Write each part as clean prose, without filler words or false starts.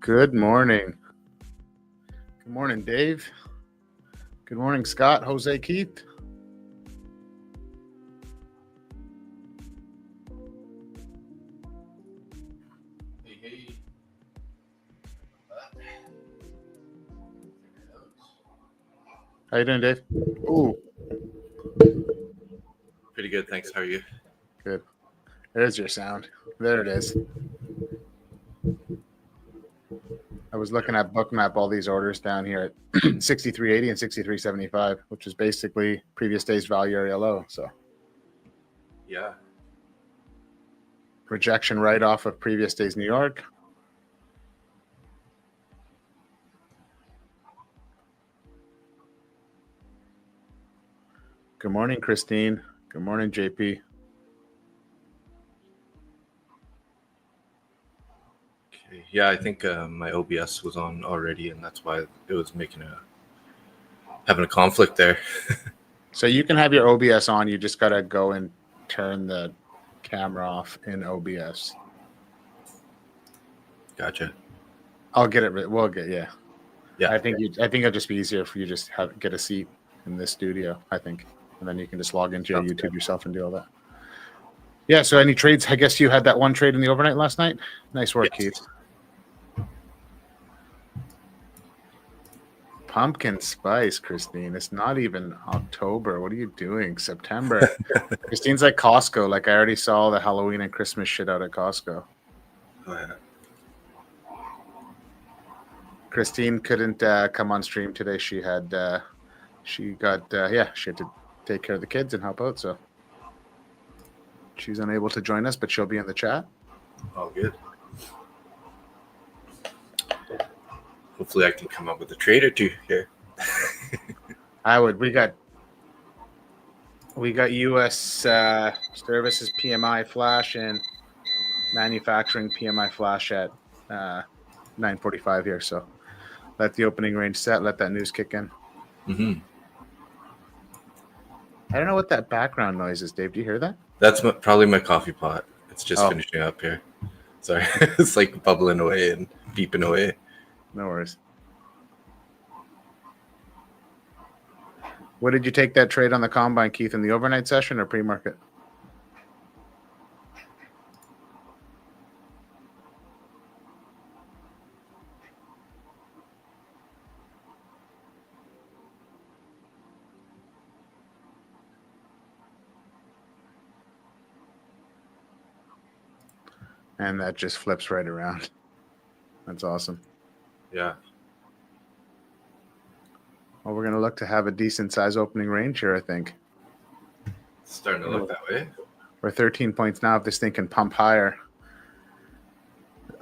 Good morning. Good morning, Dave. Good morning, Scott, Jose, Keith. Hey. How you doing, Dave? Ooh, Pretty good, thanks. How are you? good. There's your sound. There it is. I was looking at Bookmap, all these orders down here at 63.80 and 63.75, which is basically previous day's value area low. So Yeah. rejection right off of previous day's New York. Good morning, Christine. Good morning, JP. Okay. Yeah, I think my OBS was on already, and that's why it was having a conflict there. So you can have your OBS on. You just got to go and turn the camera off in OBS. Gotcha. I'll get it. We'll get, yeah. Yeah. I think it'll just be easier for you just get a seat in this studio, I think. And then you can just log into your Sounds YouTube good. yourself and do all that. Yeah, so any trades? I guess you had that one trade in the overnight last night. Nice work, Yes. Keith. Pumpkin spice, Christine. It's not even October. What are you doing? September. Christine's like Costco. Like I already saw the Halloween and Christmas shit out at Costco. Oh, yeah. Christine couldn't come on stream today. She had she had to take care of the kids and help out. So she's unable to join us, but she'll be in the chat. All good. Hopefully, I can come up with a trade or two here. I would. We got U.S. services PMI flash and manufacturing PMI flash at 9:45 here. So let the opening range set. Let that news kick in. Mm-hmm. I don't know what that background noise is, Dave. Do you hear that? That's probably my coffee pot. It's just Oh. finishing up here. Sorry, it's like bubbling away and beeping away. No worries. What did you take that trade on the combine, Keith, in the overnight session or pre-market? And that just flips right around. That's awesome. Yeah. Well, we're going to look to have a decent size opening range here, I think. It's starting to look that way. We're 13 points now. If this thing can pump higher.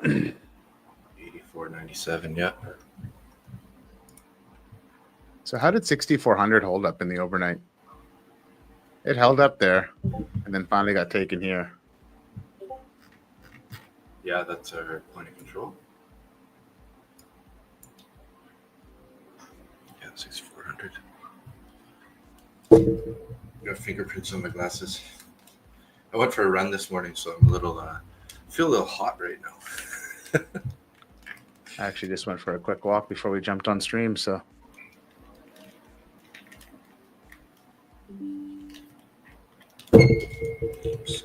84.97, yeah. So how did 6,400 hold up in the overnight? It held up there and then finally got taken here. Yeah, that's our point of control. Yeah, 6,400. Got fingerprints on my glasses. I went for a run this morning, so I'm a little, feel a little hot right now. I actually just went for a quick walk before we jumped on stream, so. Oops.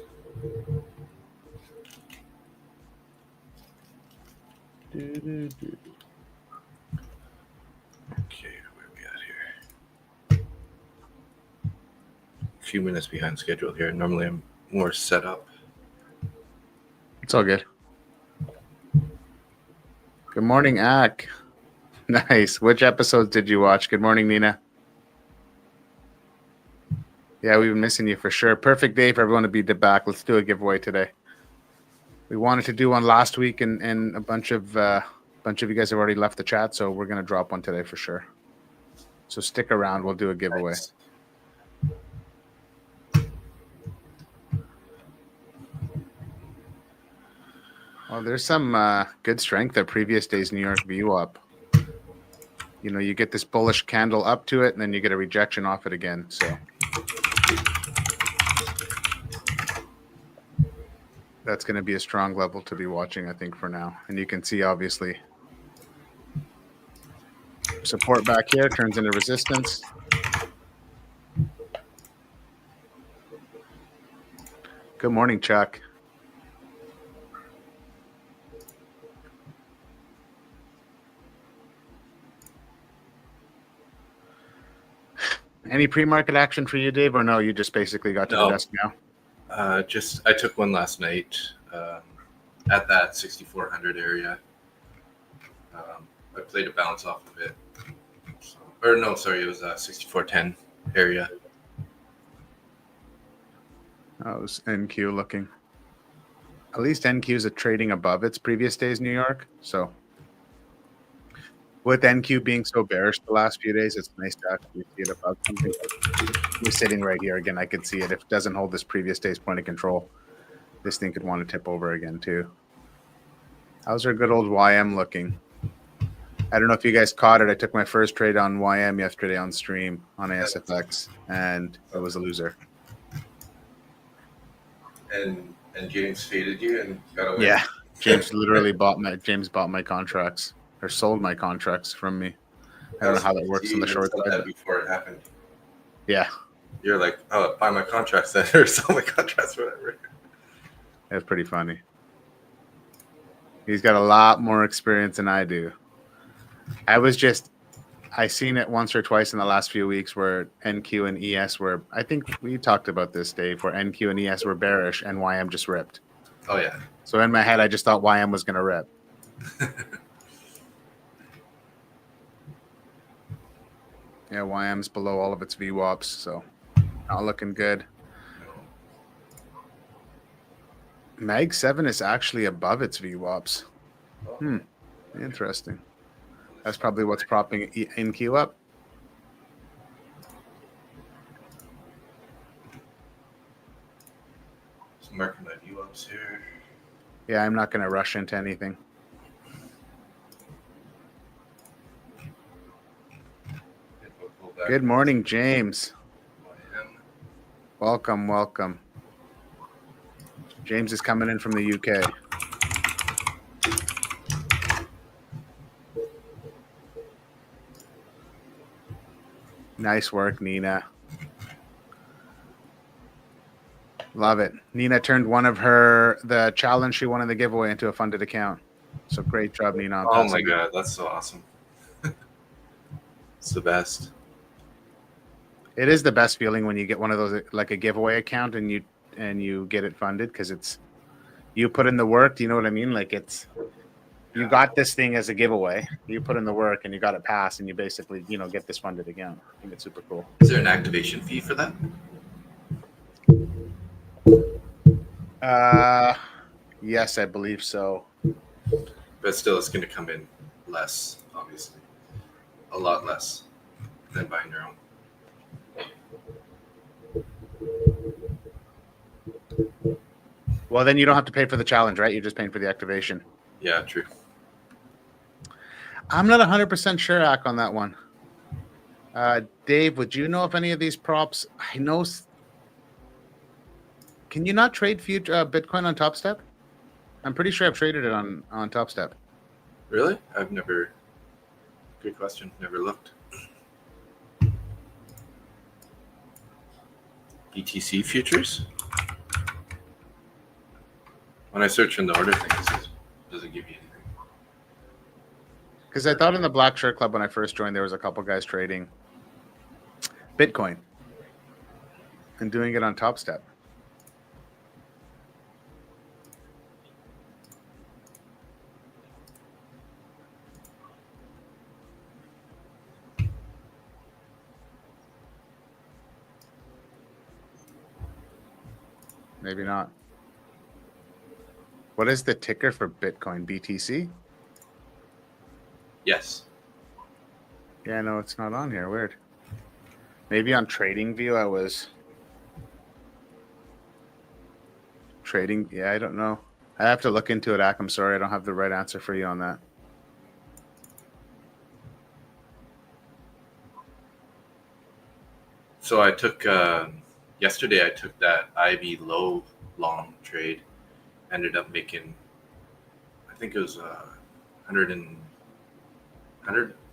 Okay, where are we at here? A few minutes behind schedule here. Normally I'm more set up. It's all good. Good morning, Ak. Nice. Which episodes did you watch? Good morning, Nina. Yeah, we've been missing you for sure. Perfect day for everyone to be back. Let's do a giveaway today. We wanted to do one last week, and a bunch of you guys have already left the chat, so we're going to drop one today for sure. So stick around. We'll do a giveaway. Nice. Well, there's some good strength at previous day's New York Vwap. You know, you get this bullish candle up to it, and then you get a rejection off it again. So that's going to be a strong level to be watching, I think, for now. And you can see, obviously, Support back here turns into resistance. Good morning, Chuck. Any pre-market action for you, Dave, or no? You just basically got to the desk now. I took one last night at that 6,400 area. I played a bounce off of it. It was 6,410 area. That was NQ looking. At least NQ is trading above its previous day's New York. So with NQ being so bearish the last few days, it's nice to actually see it above something. We're sitting right here again. I could see it. If it doesn't hold this previous day's point of control, this thing could want to tip over again too. How's our good old YM looking? I don't know if you guys caught it. I took my first trade on YM yesterday on stream on ASFX, and it was a loser. And James faded you and got away. Yeah, James literally bought my contracts or sold my contracts from me. I don't know how that works on the short side. Before it happened. Yeah. You're like, oh, buy my contracts then, or sell my contracts, whatever. That's pretty funny. He's got a lot more experience than I do. I seen it once or twice in the last few weeks where NQ and ES were, I think we talked about this, Dave, where NQ and ES were bearish and YM just ripped. Oh, yeah. So in my head, I just thought YM was going to rip. Yeah, YM's below all of its VWAPs, so not looking good. Mag 7 is actually above its VWAPs. Interesting. That's probably what's propping NQ up. Just marking my VWAPs here. Yeah, I'm not going to rush into anything. Good morning, James. Welcome, welcome. James is coming in from the UK. Nice work, Nina. Love it. Nina turned the challenge she won in the giveaway into a funded account. So great job, Nina. Oh my God, that's so awesome. It's the best. It is the best feeling when you get one of those, like a giveaway account, and you get it funded, because you put in the work. Do you know what I mean? Like you got this thing as a giveaway. You put in the work and you got it passed, and you basically, get this funded again. I think it's super cool. Is there an activation fee for that? Yes, I believe so. But still, it's going to come in less, obviously. A lot less than buying your own. Well, then you don't have to pay for the challenge, right? You're just paying for the activation. Yeah, true. I'm not 100% sure, Ak, on that one. Dave, would you know if any of these props? I know. Can you not trade Bitcoin on Top Step? I'm pretty sure I've traded it on Top Step. Really? I've never. Good question. Never looked. BTC futures? When I search in the order thing, it doesn't give you anything. Because I thought in the Black Shirt Club when I first joined, there was a couple guys trading Bitcoin and doing it on Top Step. Maybe not. What is the ticker for Bitcoin? BTC? Yes. Yeah, no, it's not on here. Weird. Maybe on TradingView I was trading. Yeah, I don't know. I have to look into it, Ak. I'm sorry. I don't have the right answer for you on that. So I took, yesterday I took that Ivy low long trade. Ended up making, I think it was 100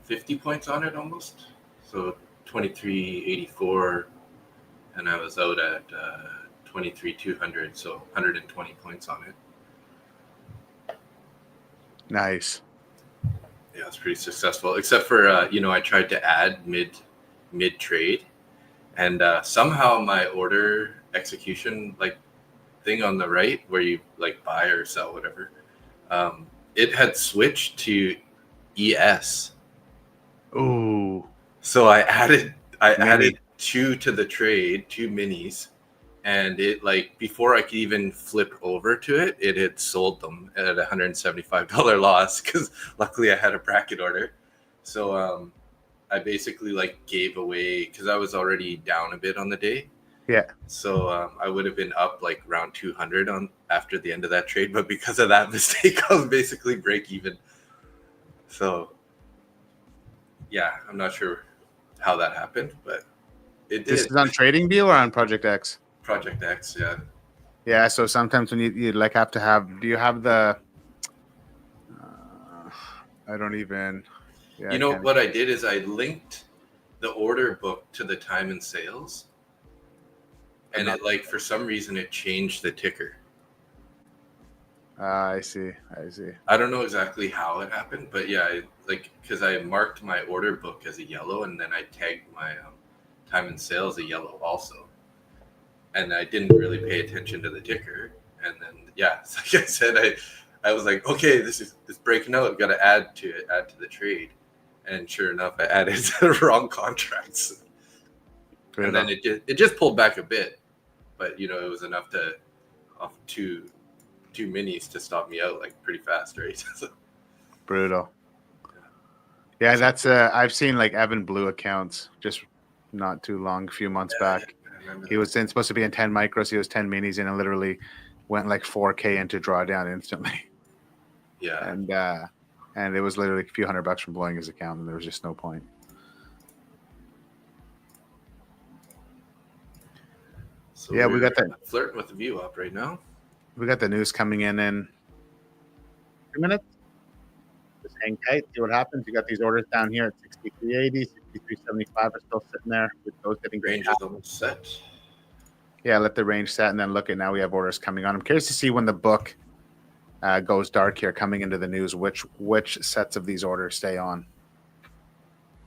50 points on it almost. So 23.84, and I was out at 23.200, so 120 points on it. Nice. Yeah, it's pretty successful. Except for I tried to add mid trade, and somehow my order execution thing on the right where you buy or sell whatever, it had switched to ES. Ooh. So I added Mini. two to the trade, two minis, and it before I could even flip over to it, it had sold them at a $175 loss because luckily I had a bracket order. So I basically gave away because I was already down a bit on the day. Yeah. So I would have been up around 200 on after the end of that trade, but because of that mistake, I was basically break even. So yeah, I'm not sure how that happened, but it did. This is on TradingView or on Project X? Project X, yeah. Yeah, so sometimes when you have to have, do you have the? I don't even. Yeah, What I did is I linked the order book to the time and sales, and it for some reason it changed the ticker. I see. I don't know exactly how it happened, but yeah, because I marked my order book as a yellow, and then I tagged my time and sales a yellow also, and I didn't really pay attention to the ticker, and then like I said, I was like, okay, this is breaking out. I've got to add to the trade, and sure enough, I added the wrong contracts, and then it just pulled back a bit, but it was enough to off two minis to stop me out pretty fast, right? So, brutal. Yeah, that's I've seen Evan Blue accounts just not too long, a few months back. He was supposed to be in 10 micros. He was 10 minis, and it literally went 4K into drawdown instantly. Yeah, and it was literally a few $100 from blowing his account, and there was just no point. So yeah, we got that flirting with the Vwap right now. We got the news coming in 2 minutes. Just hang tight, see what happens. You got these orders down here at 63.80, 63.75 are still sitting there with those getting range is almost set. Yeah, let the range set and then look at now we have orders coming on. I'm curious to see when the book goes dark here coming into the news, which sets of these orders stay on.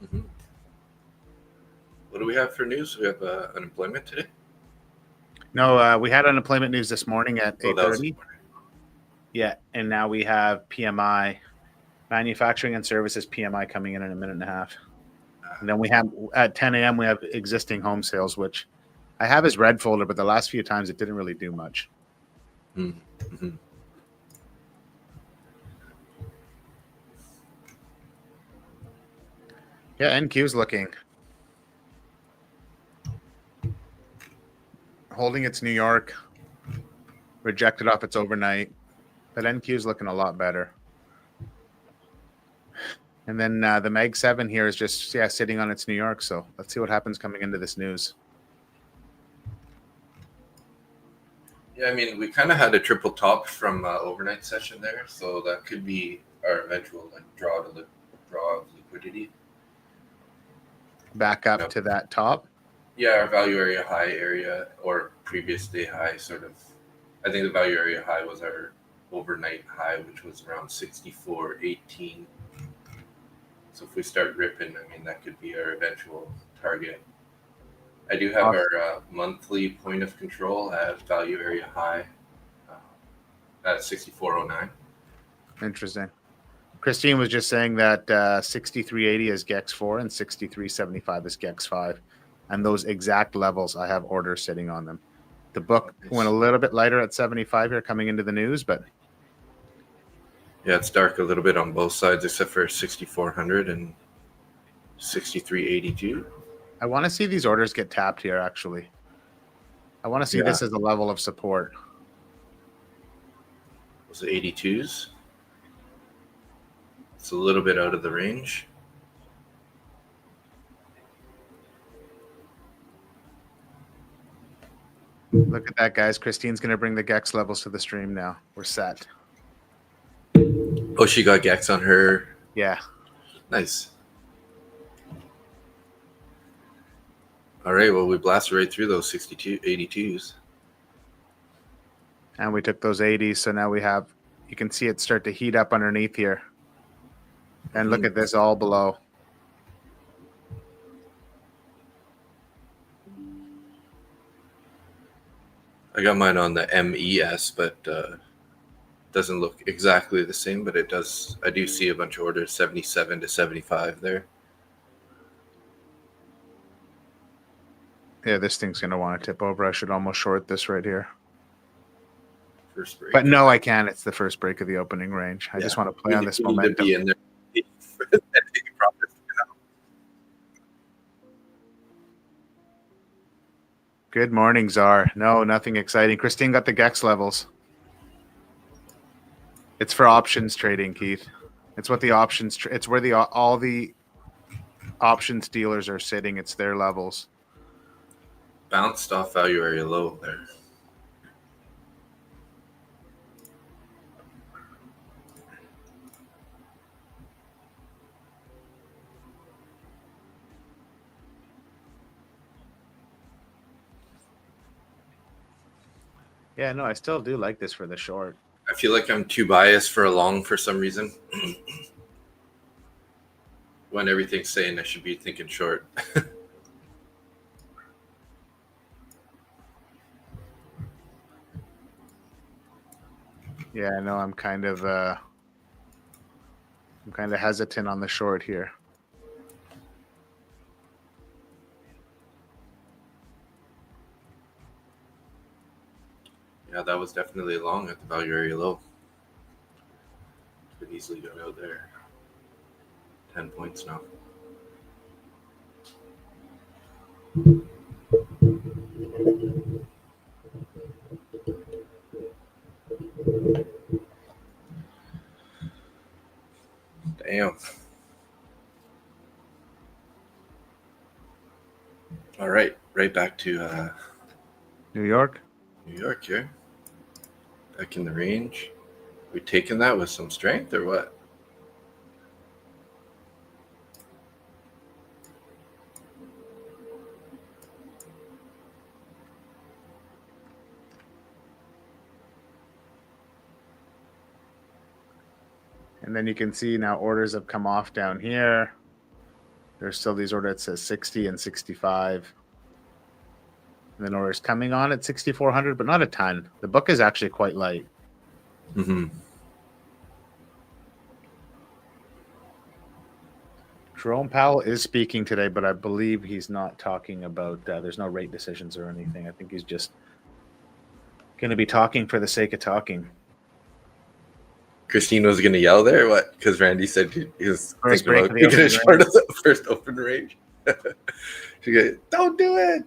Mm-hmm. What do we have for news? We have unemployment today? No, we had unemployment news this morning at 8:30. Yeah, and now we have PMI, manufacturing and services PMI coming in a minute and a half. And then we have at 10 a.m. we have existing home sales, which I have as red folder, but the last few times it didn't really do much. Mm-hmm. Yeah, NQ's looking. Holding its New York, rejected off its overnight, but NQ's looking a lot better. And then the Mag 7 here is just sitting on its New York. So let's see what happens coming into this news. Yeah, I mean, we kind of had a triple top from overnight session there, so that could be our eventual draw of liquidity. Back up to that top. Yeah, our value area high area or previous day high sort of. I think the value area high was our overnight high, which was around 64.18. So if we start ripping, I mean, that could be our eventual target. I do have our monthly point of control at value area high at 64.09. Interesting. Christine was just saying that 63.80 is GEX4 and 63.75 is GEX5. And those exact levels, I have orders sitting on them. The book went a little bit lighter at 75 here coming into the news, but yeah, it's dark a little bit on both sides except for 6,400 and 63.82. I want to see these orders get tapped here, actually. I want to see this as a level of support. Was it 82s? It's a little bit out of the range. Look at that, guys. Christine's going to bring the GEX levels to the stream now. We're set. Oh, she got GEX on her. Yeah. Nice. All right. Well, we blasted right through those 82s. And we took those 80s. So now we have, you can see it start to heat up underneath here. And look at this all below. I got mine on the MES, but doesn't look exactly the same, but it does. I do see a bunch of orders 77 to 75 there. Yeah, this thing's going to want to tip over. I should almost short this right here. First break. But no, I can't. It's the first break of the opening range. I just want to play on this momentum. Need to be in there. Good morning, Czar. No, nothing exciting. Christine got the GEX levels. It's for options trading, Keith. It's what the options. It's where all the options dealers are sitting. It's their levels. Bounced off value area low there. Yeah, no, I still do like this for the short. I feel like I'm too biased for a long for some reason. When everything's saying I should be thinking short. Yeah, I know. I'm kind of hesitant on the short here. Yeah, that was definitely long at the value area low. Could easily go out there. 10 points now. Damn. All right, right back to New York. New York here. Back in the range. We taking that with some strength or what? And then you can see now orders have come off down here. There's still these orders that says 60 and 65. And then orders coming on at 6,400, but not a ton. The book is actually quite light. Mm-hmm. Jerome Powell is speaking today, but I believe he's not talking about, there's no rate decisions or anything. I think he's just going to be talking for the sake of talking. Christine was going to yell there, what? Because Randy said he was First thinking about taking a short of the first open range. She goes, don't do it.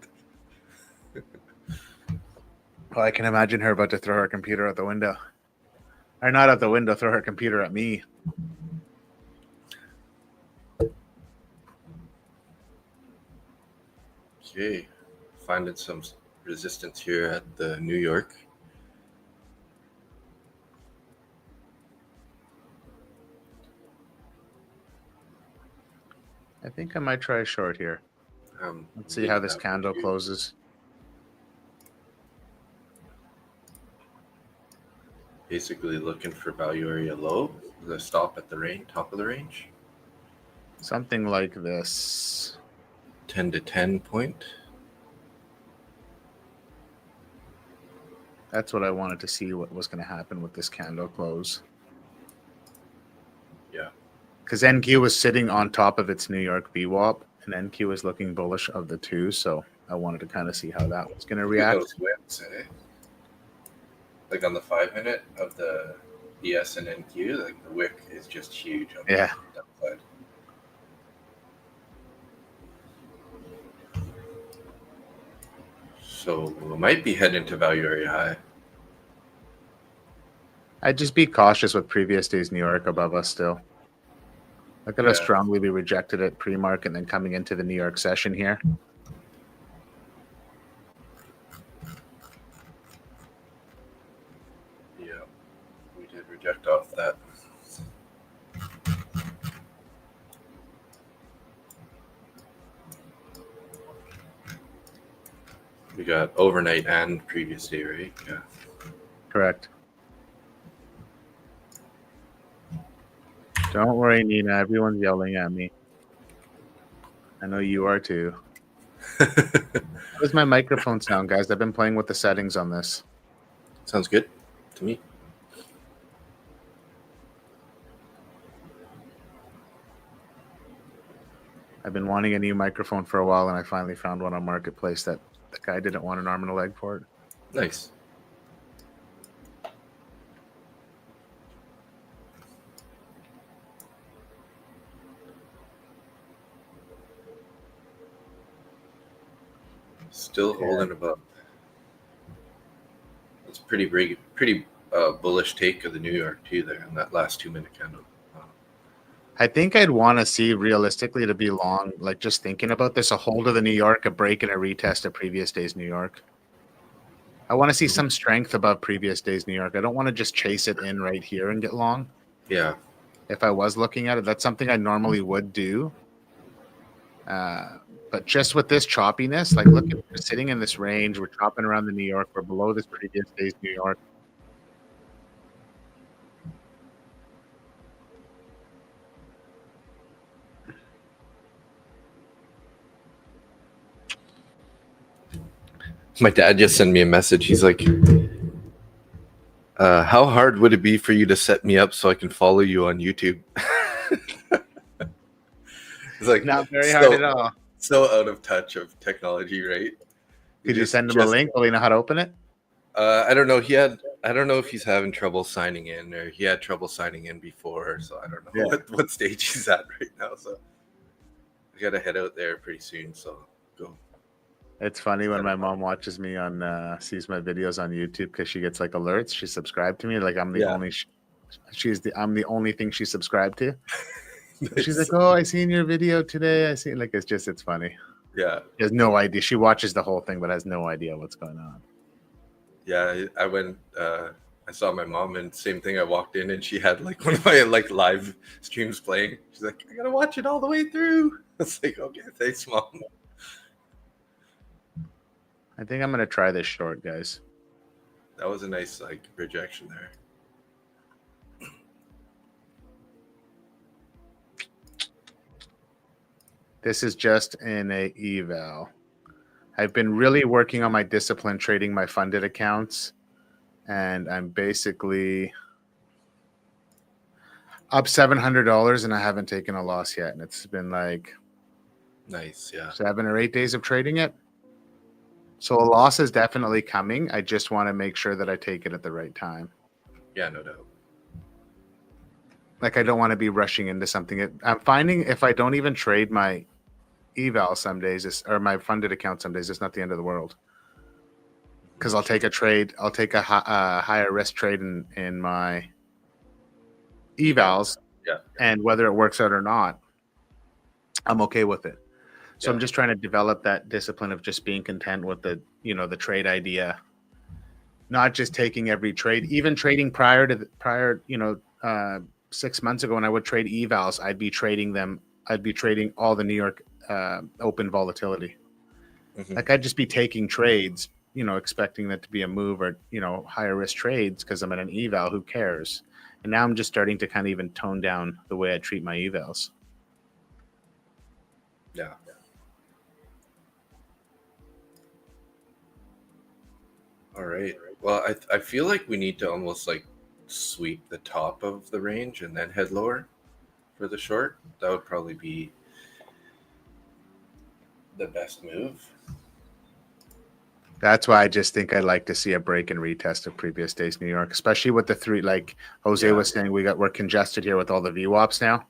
Well, I can imagine her about to throw her computer out the window. Or not out the window, throw her computer at me. Okay, finding some resistance here at the New York. I think I might try a short here. Let's see how this candle closes. Basically looking for value area low. The stop at the range, top of the range. Something like this. 10 to 10 point. That's what I wanted to see what was going to happen with this candle close. Yeah. Because NQ was sitting on top of its New York Vwap, and NQ was looking bullish of the two, so I wanted to kind of see how that was going to react. Those whips, eh? Like on the 5-minute of the ES and NQ, like the wick is just huge on the downside. So we might be heading to value area high. I'd just be cautious with previous days New York above us still. Look at how strongly we rejected it pre-market and then coming into the New York session here. Yeah, we did reject off that. got overnight and previous day, right? Yeah. Correct. Don't worry, Nina. Everyone's yelling at me. I know you are too. How does my microphone sound, guys? I've been playing with the settings on this. Sounds good to me. I've been wanting a new microphone for a while, and I finally found one on Marketplace that the guy didn't want an arm and a leg for it. Nice. Still holding above. That's pretty big, pretty bullish take of the New York too there in that last 2-minute candle. I think I'd want to see realistically to be long, like just thinking about this, a hold of the New York, a break and a retest of previous days New York. I want to see some strength above previous days New York. I don't want to just chase it in right here and get long. Yeah. If I was looking at it, that's something I normally would do. But just with this choppiness, like look, we're sitting in this range, we're chopping around the New York, we're below this previous days New York. My dad just sent me a message. He's like, how hard would it be for you to set me up so I can follow you on YouTube? It's like Not very hard at all. So out of touch of technology, right? Could you send him a link? Will he know how to open it? I don't know. I don't know if he's having trouble signing in, or he had trouble signing in before. So I don't know what stage he's at right now. So I got to head out there pretty soon. So go. It's funny when my mom watches me on sees my videos on YouTube because she gets like alerts. She's subscribed to me. Like I'm the only I'm the only thing she's subscribed to. Nice. She's like, "Oh, I seen your video today. I seen like it's funny." Yeah. She has no idea. She watches the whole thing but has no idea what's going on. Yeah, I went I saw my mom and same thing. I walked in and she had like one of my like live streams playing. She's like, "I got to watch it all the way through." I was like, "Okay, thanks, Mom." I think I'm going to try this short, guys. That was a nice like rejection there. This is just in a eval. I've been really working on my discipline trading my funded accounts, and I'm basically up $700 and I haven't taken a loss yet. And it's been like nice, 7 or 8 days of trading it. So a loss is definitely coming. I just want to make sure that I take it at the right time. Yeah, no doubt. Like I don't want to be rushing into something. I'm finding if I don't even trade my eval some days, or my funded account some days, it's not the end of the world. Because I'll take a trade. I'll take a higher risk trade in my evals. Yeah. And whether it works out or not, I'm okay with it. So I'm just trying to develop that discipline of just being content with the trade idea, not just taking every trade, even trading prior 6 months ago when I would trade evals, I'd be trading all the New York open volatility. Mm-hmm. Like I'd just be taking trades, expecting that to be a move or, higher risk trades because I'm at an eval, who cares? And now I'm just starting to kind of even tone down the way I treat my evals. Yeah. All right. Well, I feel like we need to almost like sweep the top of the range and then head lower for the short. That would probably be the best move. That's why I just think I'd like to see a break and retest of previous days New York, especially with the three, like Jose was saying, we're congested here with all the VWAPs now.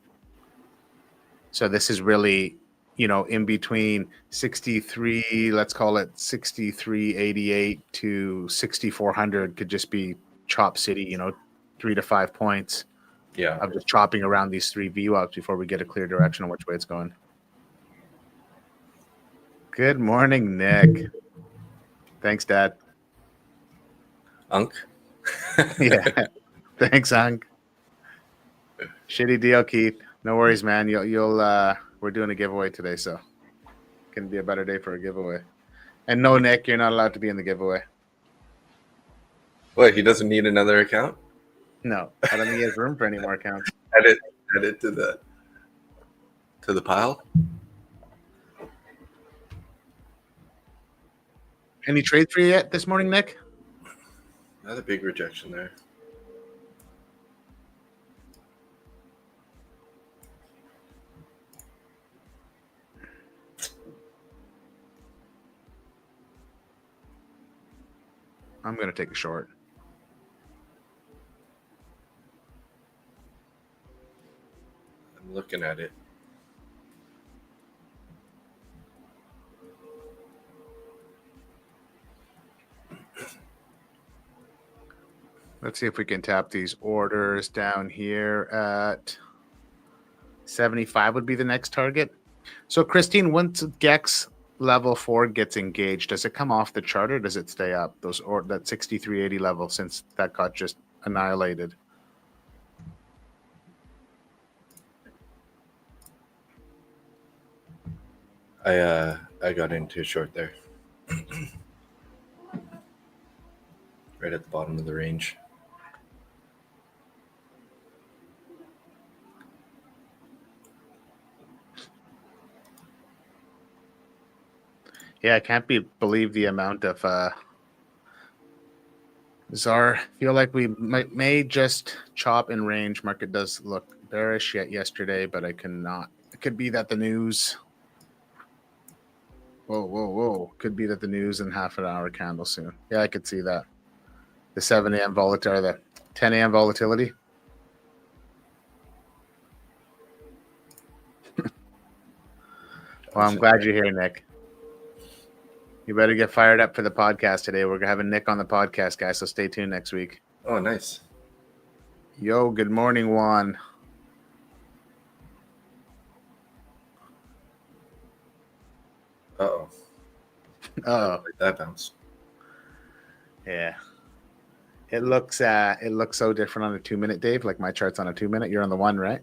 So this is really, in between 63, let's call it 63.88 to 6,400 could just be chop city, 3 to 5 points. Yeah. Of just chopping around these three VWAPs before we get a clear direction on which way it's going. Good morning, Nick. Thanks, Dad. Unk. Yeah. Thanks, Unk. Shitty deal, Keith. No worries, man. You'll we're doing a giveaway today, so it can be a better day for a giveaway. And no, Nick, you're not allowed to be in the giveaway. What? He doesn't need another account? No, I don't think he has room for any more accounts. Add it to the pile. Any trades for you yet this morning, Nick? Another big rejection there. I'm going to take a short. I'm looking at it. Let's see if we can tap these orders down here at 75 would be the next target. So, Christine, once Gex level 4 gets engaged, does it come off the chart or does it stay up? That 6380 level, since that got just annihilated. I got into short there. Right at the bottom of the range. Yeah, I can't believe the amount of ZAR. Feel like we may just chop in range. Market does look bearish yet yesterday, but I cannot. It could be that the news. Whoa. Could be that the news in half an hour candle soon. Yeah, I could see that. The 7 a.m. volatility, or the 10 a.m. volatility. Well, I'm glad you're here, Nick. You better get fired up for the podcast today. We're having Nick on the podcast, guys, so stay tuned next week. Oh, nice. Yo, good morning, Juan. Uh-oh. Oh, Like that bounce. yeah. It looks so different on a 2-minute, Dave. Like my chart's on a 2-minute. You're on the 1, right?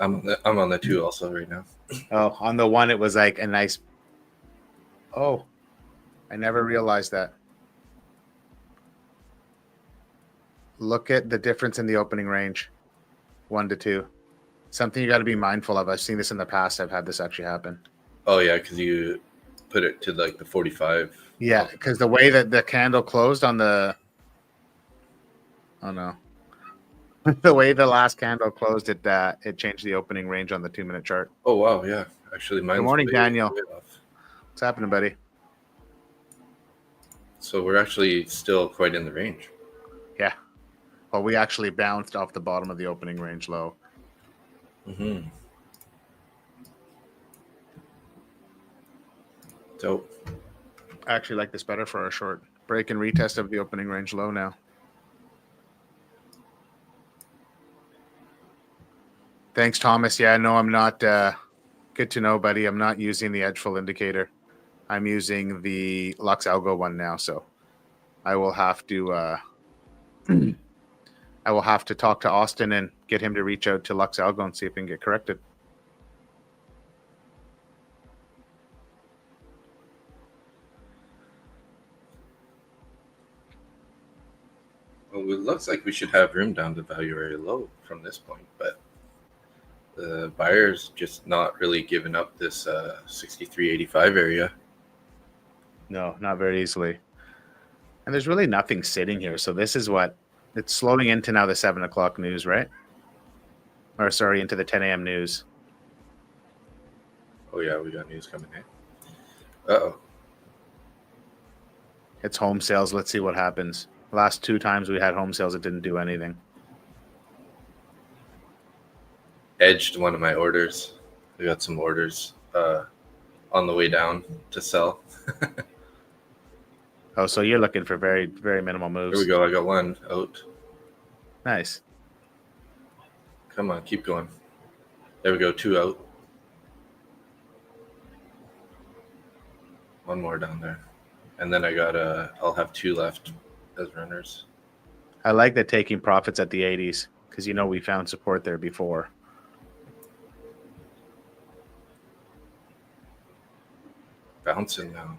I'm on the 2 also right now. Oh, on the 1, it was like a nice. Oh, I never realized that. Look at the difference in the opening range, 1 to 2. Something you got to be mindful of. I've seen this in the past. I've had this actually happen. Oh yeah, because you put it to like the 45. Yeah, because the way that the candle closed on the. Oh no. The way the last candle closed, it changed the opening range on the 2-minute chart. Oh wow, yeah. Actually, mine's Good morning, Daniel. way off. What's happening, buddy? So we're actually still quite in the range. Yeah. Well, we actually bounced off the bottom of the opening range low. Mm-hmm. Dope. I actually like this better for our short. Break and retest of the opening range low now. Thanks, Thomas. Yeah, no, I'm not. Good to know, buddy. I'm not using the edge full indicator. I'm using the Lux Algo one now, so I will have to. I will have to talk to Austin and get him to reach out to Lux Algo and see if we can get corrected. Well, it looks like we should have room down to value area low from this point, but the buyer's just not really giving up this 63.85 area. No, not very easily. And there's really nothing sitting here. So this is what it's slowing into now the 7 o'clock news, right? Or sorry, into the 10 a.m. news. Oh yeah, we got news coming in. Uh-oh. It's home sales. Let's see what happens. Last 2 times we had home sales, it didn't do anything. Edged one of my orders. I got some orders on the way down to sell. Oh, so you're looking for very, very minimal moves. Here we go. I got one out. Nice. Come on, keep going. There we go. 2 out. One more down there. And then I got I'll have 2 left as runners. I like that taking profits at the 80s because we found support there before. Bouncing now.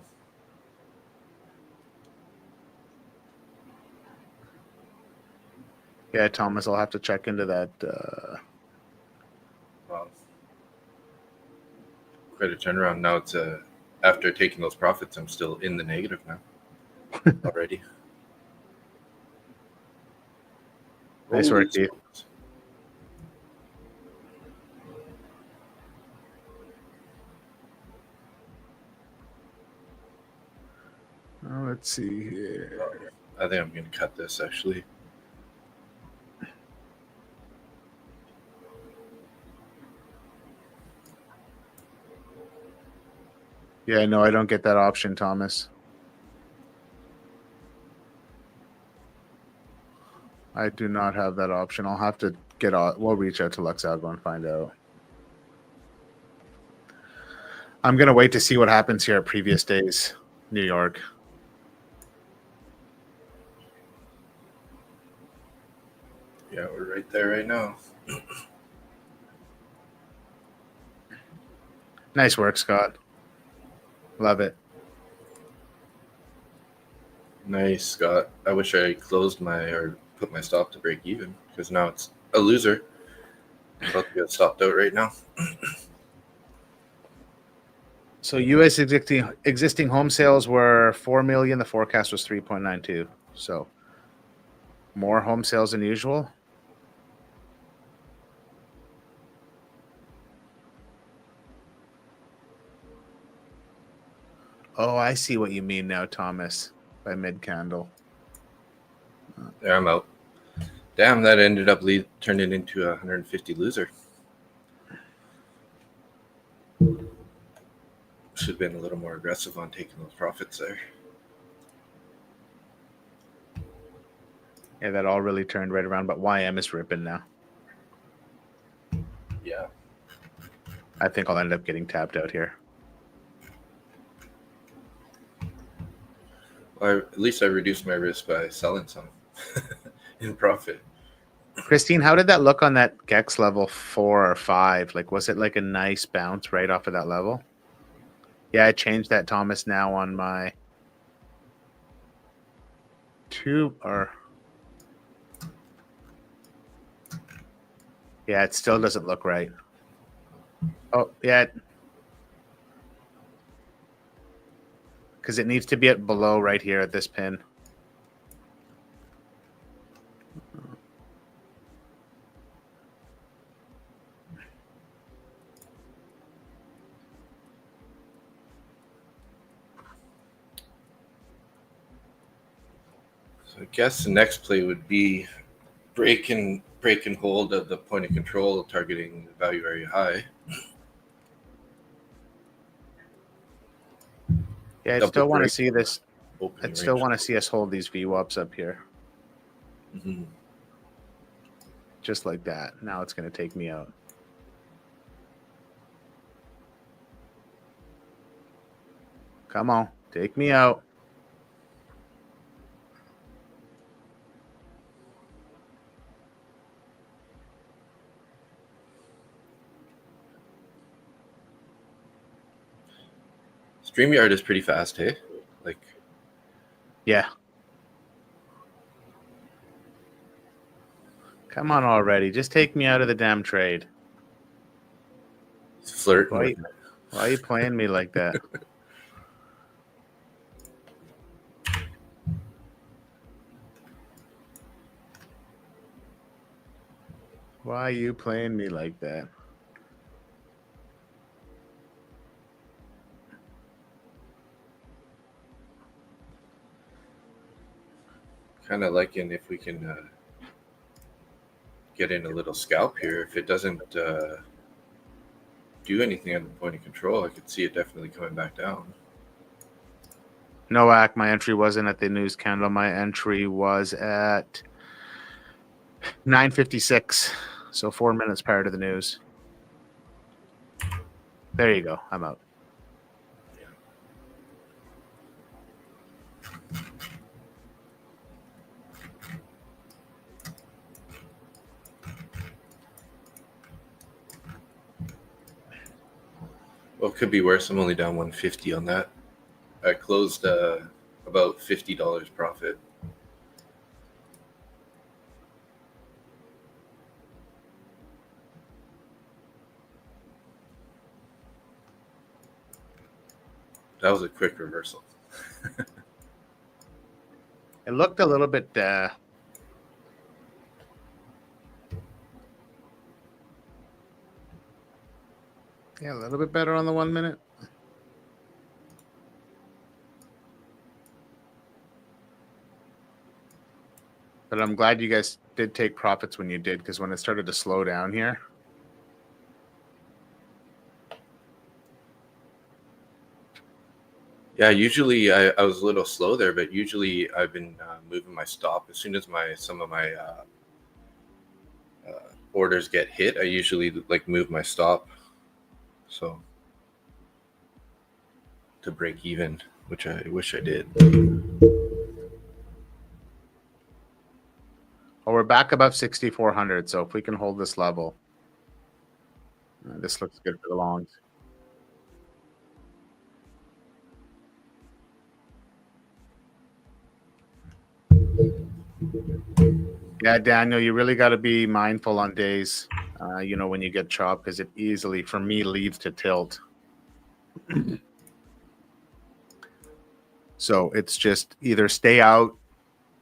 Yeah, Thomas, I'll have to check into that. Wow. Quite a turnaround. Now it's after taking those profits, I'm still in the negative now already. Nice work, Holy Keith. smokes. Let's see here. I think I'm going to cut this actually. Yeah, no, I don't get that option, Thomas. I do not have that option. I'll have to we'll reach out to Luxalgo and find out. I'm going to wait to see what happens here at previous days, New York. Yeah, we're right there right now. Nice work, Scott. Love it. Nice, Scott. I wish I closed or put my stop to break even because now it's a loser. I'm about to get stopped out right now. So U.S. existing home sales were 4 million. The forecast was 3.92. So more home sales than usual. Oh, I see what you mean now, Thomas, by mid-candle. There, I'm out. Damn, that ended up turning into a 150 loser. Should have been a little more aggressive on taking those profits there. Yeah, that all really turned right around, but YM is ripping now. Yeah. I think I'll end up getting tapped out here. Well, at least I reduced my risk by selling some in profit. Christine, how did that look on that GEX level 4 or 5? Like, was it like a nice bounce right off of that level? Yeah, I changed that, Thomas, now on my 2 or... Yeah, it still doesn't look right. Oh, yeah. Because it needs to be at below right here at this pin. So I guess the next play would be break and hold of the point of control, targeting the value area high. Yeah, I Double still want to break see this. opening I'd still range. want to see us hold these VWAPs up here. Mm-hmm. Just like that. Now it's going to take me out. Come on, take me out. StreamYard is pretty fast, hey? Like, yeah. Come on already. Just take me out of the damn trade. flirting Why with are you playing me like that? Why are you playing me like that? kind of liking if we can get in a little scalp here. If it doesn't do anything on the point of control, I could see it definitely coming back down. No, Ack, my entry wasn't at the news candle. My entry was at 9:56, so 4 minutes prior to the news. There you go. I'm out. Well, it could be worse. I'm only down 150 on that. I closed about $50 profit. That was a quick reversal. It looked a little bit a little bit better on the 1 minute. But I'm glad you guys did take profits when you did, because when it started to slow down here. Yeah, usually I was a little slow there, but usually I've been moving my stop as soon as some of my orders get hit. I usually like move my stop, so to break even, which I wish I did. Well, we're back above 6,400, so if we can hold this level, this looks good for the longs. Yeah, Daniel, you really got to be mindful on days, when you get chopped, because it easily, for me, leads to tilt. So it's just either stay out,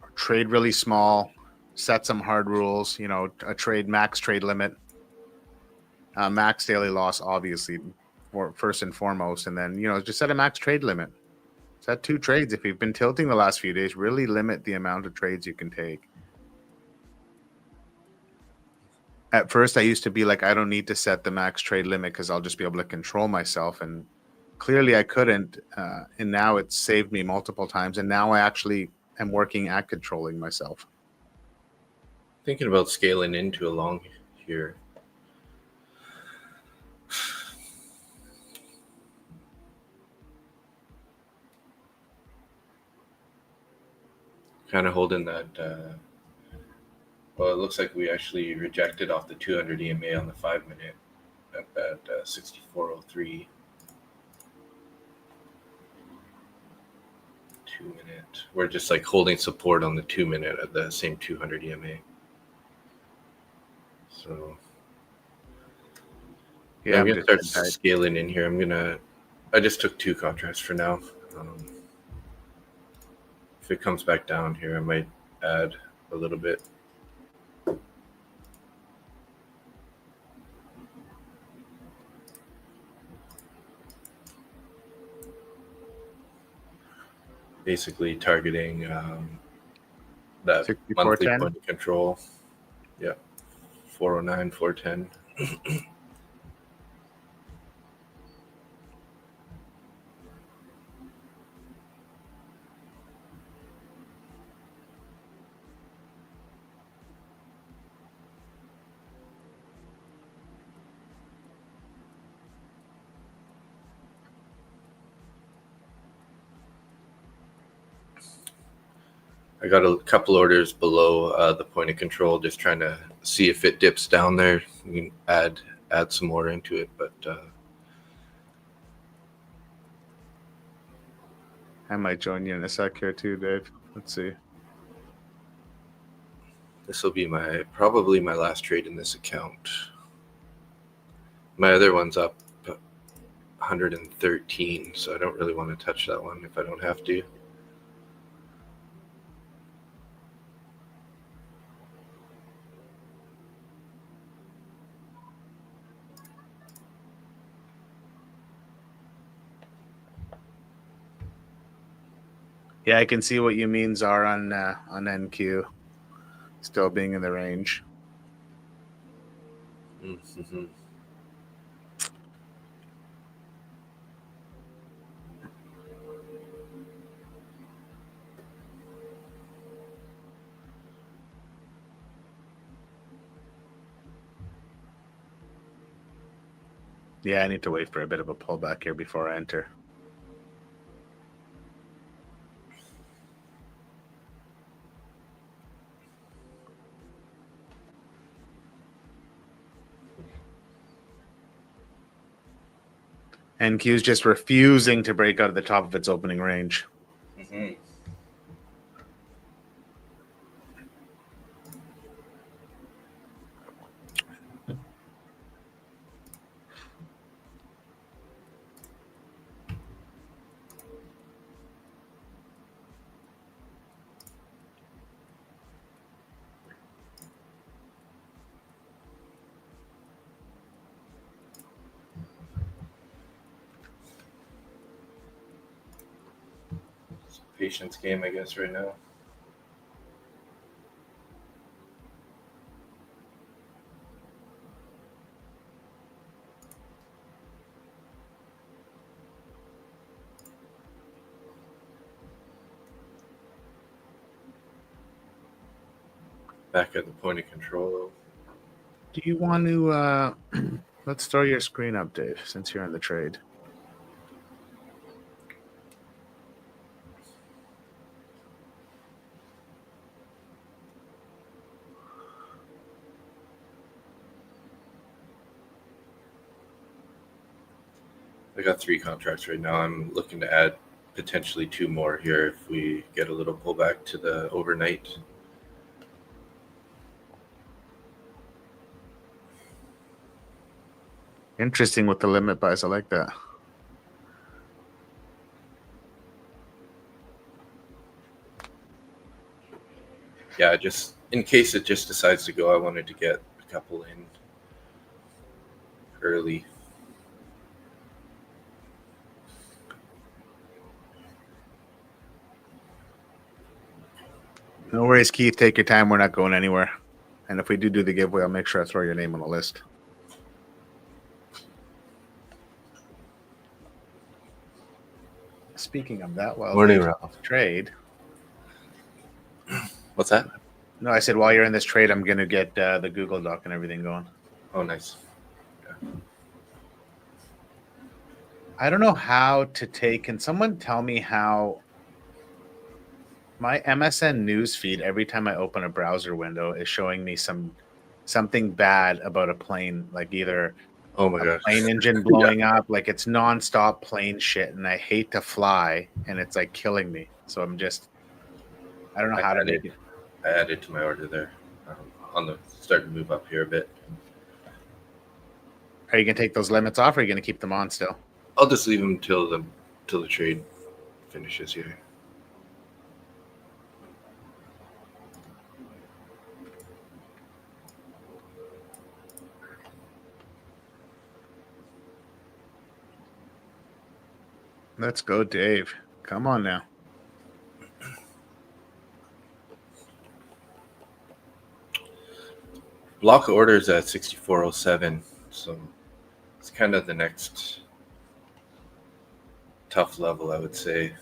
or trade really small, set some hard rules, a max trade limit, max daily loss, obviously, first and foremost. And then, just set a max trade limit. Set 2 trades. If you've been tilting the last few days, really limit the amount of trades you can take. At first, I used to be like, I don't need to set the max trade limit because I'll just be able to control myself. And clearly I couldn't. And now it's saved me multiple times. And now I actually am working at controlling myself. Thinking about scaling into a long here. Kind of holding that. Well, it looks like we actually rejected off the 200 EMA on the 5 minute up at 64.03. 2 minute. We're just like holding support on the 2 minute at the same 200 EMA. So yeah, I'm gonna start scaling in here. I just took 2 contracts for now. If it comes back down here, I might add a little bit. Basically targeting that monthly point of control. Yeah, 409, 410. I got a couple orders below the point of control, just trying to see if it dips down there. We can add some more into it, but I might join you in a sec here too, Dave. Let's see. This will be probably my last trade in this account. My other one's up 113, so I don't really want to touch that one if I don't have to. Yeah, I can see what you means are on NQ, still being in the range. Mm-hmm. Yeah, I need to wait for a bit of a pullback here before I enter. NQ is just refusing to break out of the top of its opening range. Mm-hmm. patience game, I guess, right now. Back at the point of control. Do you want to let's throw your screen up, Dave, since you're in the trade. I got 3 contracts right now. I'm looking to add potentially 2 more here if we get a little pullback to the overnight. Interesting with the limit buys. I like that. Yeah, just in case it just decides to go, I wanted to get a couple in early. No worries, Keith. Take your time. We're not going anywhere. And if we do the giveaway, I'll make sure I throw your name on the list. Speaking of that, while Morning, Dave's Ralph. trade. What's that? No, I said while you're in this trade, I'm going to get the Google Doc and everything going. Oh, nice. I don't know how to take. Can someone tell me how my MSN news feed every time I open a browser window is showing me something bad about a plane, like either Oh my a gosh. plane engine blowing up, like it's nonstop plane shit, and I hate to fly, and it's like killing me. So I don't know how to make it. I added to my order there. On the starting to move up here a bit. Are you gonna take those limits off, or are you gonna keep them on still? I'll just leave them till the trade finishes here. Let's go, Dave. Come on now. Block orders at 6407, so it's kind of the next tough level, I would say.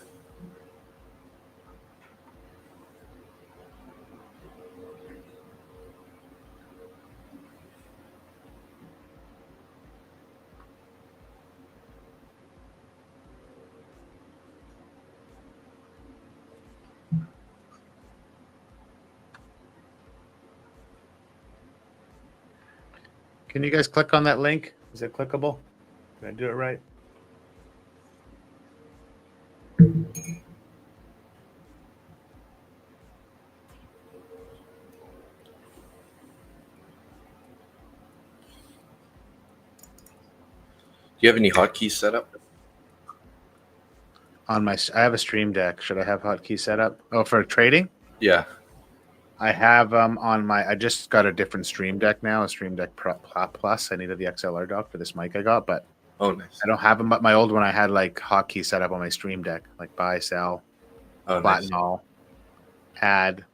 Can you guys click on that link? Is it clickable? Did I do it right? Do you have any hotkeys set up? I have a Stream Deck. Should I have hotkeys set up? Oh, for trading? Yeah. I have on my. I just got a different Stream Deck now, a Stream Deck Plus. I needed the XLR dock for this mic I got, but Oh, nice. I don't have them. But my old one, I had like hotkeys set up on my Stream Deck, like buy, sell, Oh, button nice. all, add.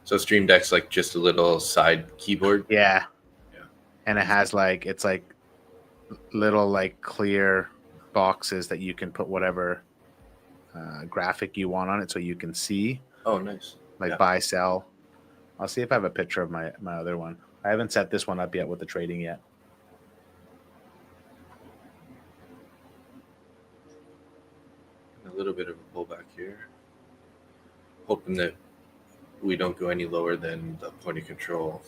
So Stream Deck's like just a little side keyboard. Yeah. Yeah. And it has like it's like little like clear boxes that you can put whatever graphic you want on it, so you can see. Oh, nice. Like Yeah. buy, sell. I'll see if I have a picture of my other one. I haven't set this one up yet with the trading yet. A little bit of a pullback here. Hoping that we don't go any lower than the point of control.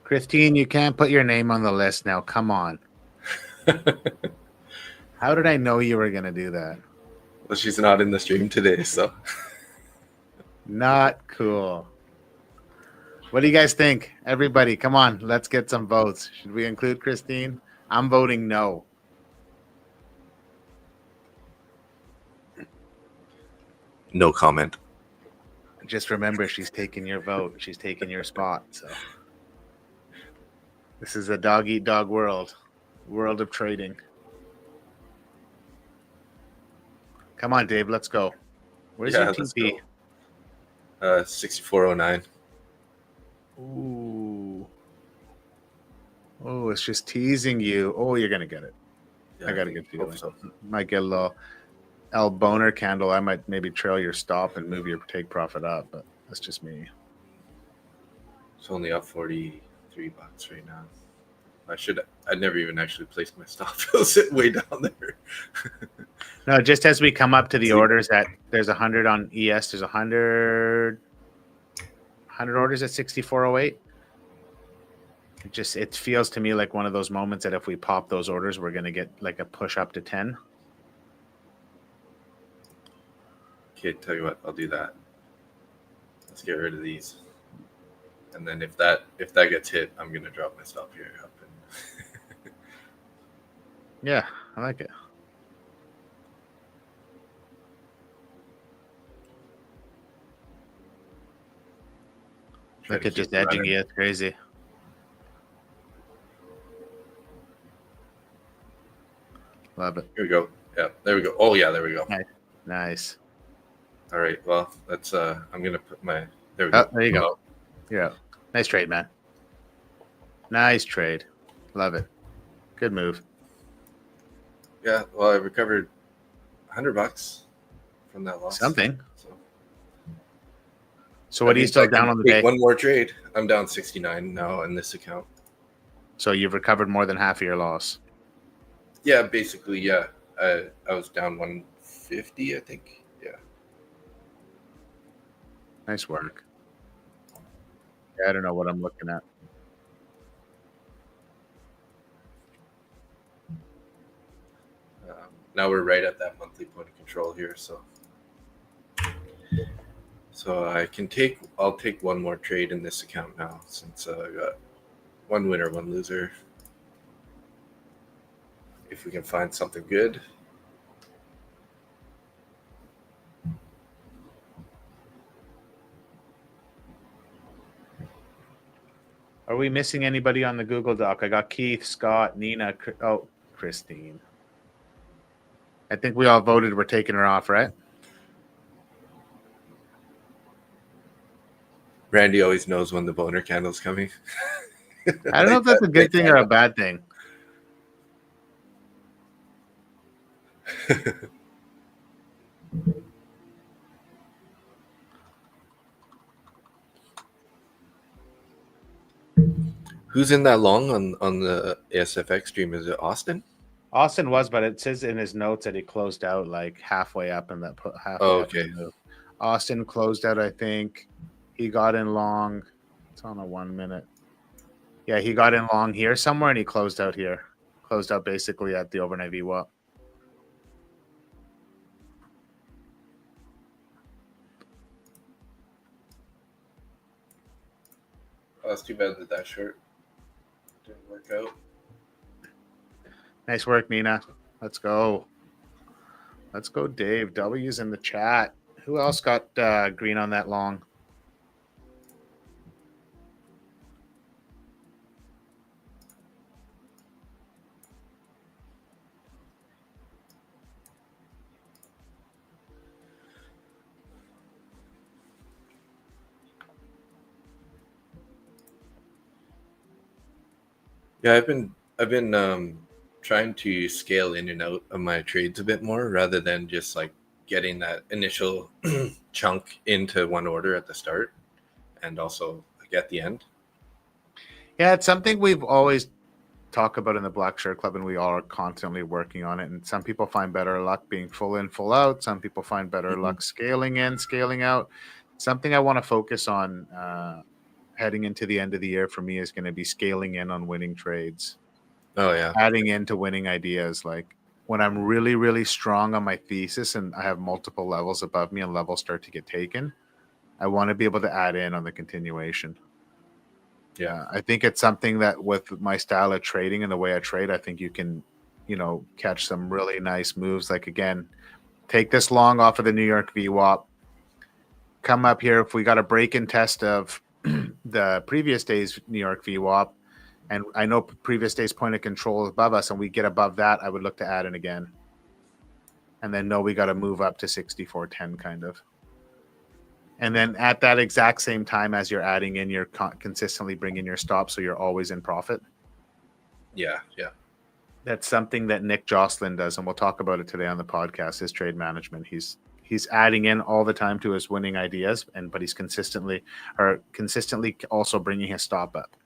Christine, you can't put your name on the list now. Come on. How did I know you were going to do that? Well, she's not in the stream today, so. Not cool. What do you guys think? Everybody, come on. Let's get some votes. Should we include Christine? I'm voting no. No comment. just remember, she's taking your vote. She's taking your spot. So this is a dog eat dog world of trading. Come on, Dave. Let's go. Where's your TP? 6409. Ooh. Oh, it's just teasing you. Oh, you're gonna get it. Yeah, I got a good feeling. So. Might get a little L boner candle. I might maybe trail your stop and move your take profit up, but that's just me. It's only up $43 right now. I never even actually placed my stop. It'll sit way down there. No, just as we come up to the orders that there's 100 on ES, there's 100 orders at 6408. It feels to me like one of those moments that if we pop those orders, we're going to get like a push up to 10. Okay, tell you what, I'll do that. Let's get rid of these. And then if that gets hit, I'm going to drop my stop here up. And yeah, I like it. Look at just edging you. It's crazy. Love it. Here we go. Yeah, there we go. Oh, yeah, there we go. Nice. All right. Well, that's I'm going to put my – there we go. There you go. Yeah. Nice trade, man. Nice trade. Love it. Good move. Yeah. Well, I recovered $100 from that loss. Something. So what are you still down on the day? One more trade. I'm down 69 now in this account. So you've recovered more than half of your loss. Yeah, basically, yeah. I was down 150, I think. Yeah. Nice work. Yeah, I don't know what I'm looking at. Now we're right at that monthly point of control here, so I'll take one more trade in this account now since I got one winner, one loser. If we can find something good. Are we missing anybody on the Google Doc? I got Keith, Scott, Nina, Christine. I think we all voted we're taking her off, right? Randy always knows when the boner candle's coming. I don't know if that's a good thing or a bad thing. Who's in that long on the ASFX stream? Is it Austin? Austin was, but it says in his notes that he closed out like halfway up in that halfway. Oh, okay. Austin closed out, I think. He got in long. It's on a 1 minute. Yeah, he got in long here somewhere and he closed out here. Closed out basically at the overnight VWAP. Oh, that's too bad that short didn't work out. Nice work, Nina. Let's go. Let's go, Dave. W's in the chat. Who else got green on that long? Yeah, I've been trying to scale in and out of my trades a bit more rather than just like getting that initial chunk into one order at the start and also like at the end. Yeah, it's something we've always talked about in the Black Shirt Club, and we all are constantly working on it. And some people find better luck being full in, full out. Some people find better luck scaling in, scaling out. Something I want to focus on heading into the end of the year for me is going to be scaling in on winning trades. Oh, yeah. Adding into winning ideas. Like when I'm really, really strong on my thesis and I have multiple levels above me and levels start to get taken, I want to be able to add in on the continuation. Yeah, I think it's something that with my style of trading and the way I trade, I think you can, catch some really nice moves. Like, again, take this long off of the New York VWAP, come up here. If we got a break-in test of the previous day's New York VWAP, and I know previous day's point of control is above us, and we get above that, I would look to add in again. And then we got to move up to 64.10 kind of. And then at that exact same time as you're adding in, you're consistently bringing your stop, so you're always in profit. Yeah. That's something that Nick Jocelyn does, and we'll talk about it today on the podcast. His trade management, he's adding in all the time to his winning ideas, but he's consistently also bringing his stop up.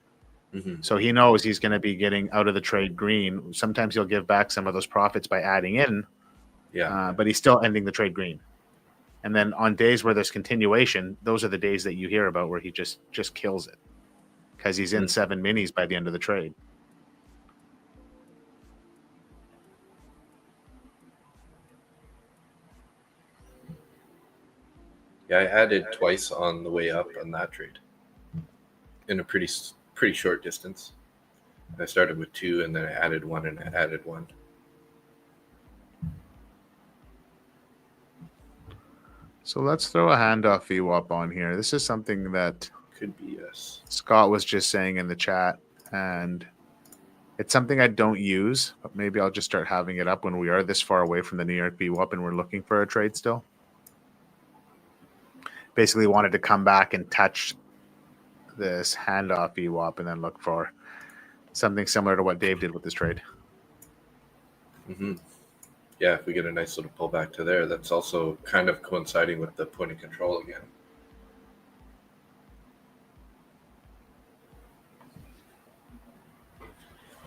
Mm-hmm. So he knows he's going to be getting out of the trade green. Sometimes he'll give back some of those profits by adding in, but he's still ending the trade green. And then on days where there's continuation, those are the days that you hear about where he just kills it because he's in 7 minis by the end of the trade. Yeah, I added twice on the way up on that trade in a pretty short distance. I started with 2, and then I added 1, and I added 1. So let's throw a handoff VWAP on here. This is something that could be yes. Scott was just saying in the chat, and it's something I don't use, but maybe I'll just start having it up when we are this far away from the New York VWAP and we're looking for a trade still. Basically wanted to come back and touch this handoff VWAP and then look for something similar to what Dave did with this trade. Mm-hmm. Yeah, if we get a nice little pullback to there, that's also kind of coinciding with the point of control again.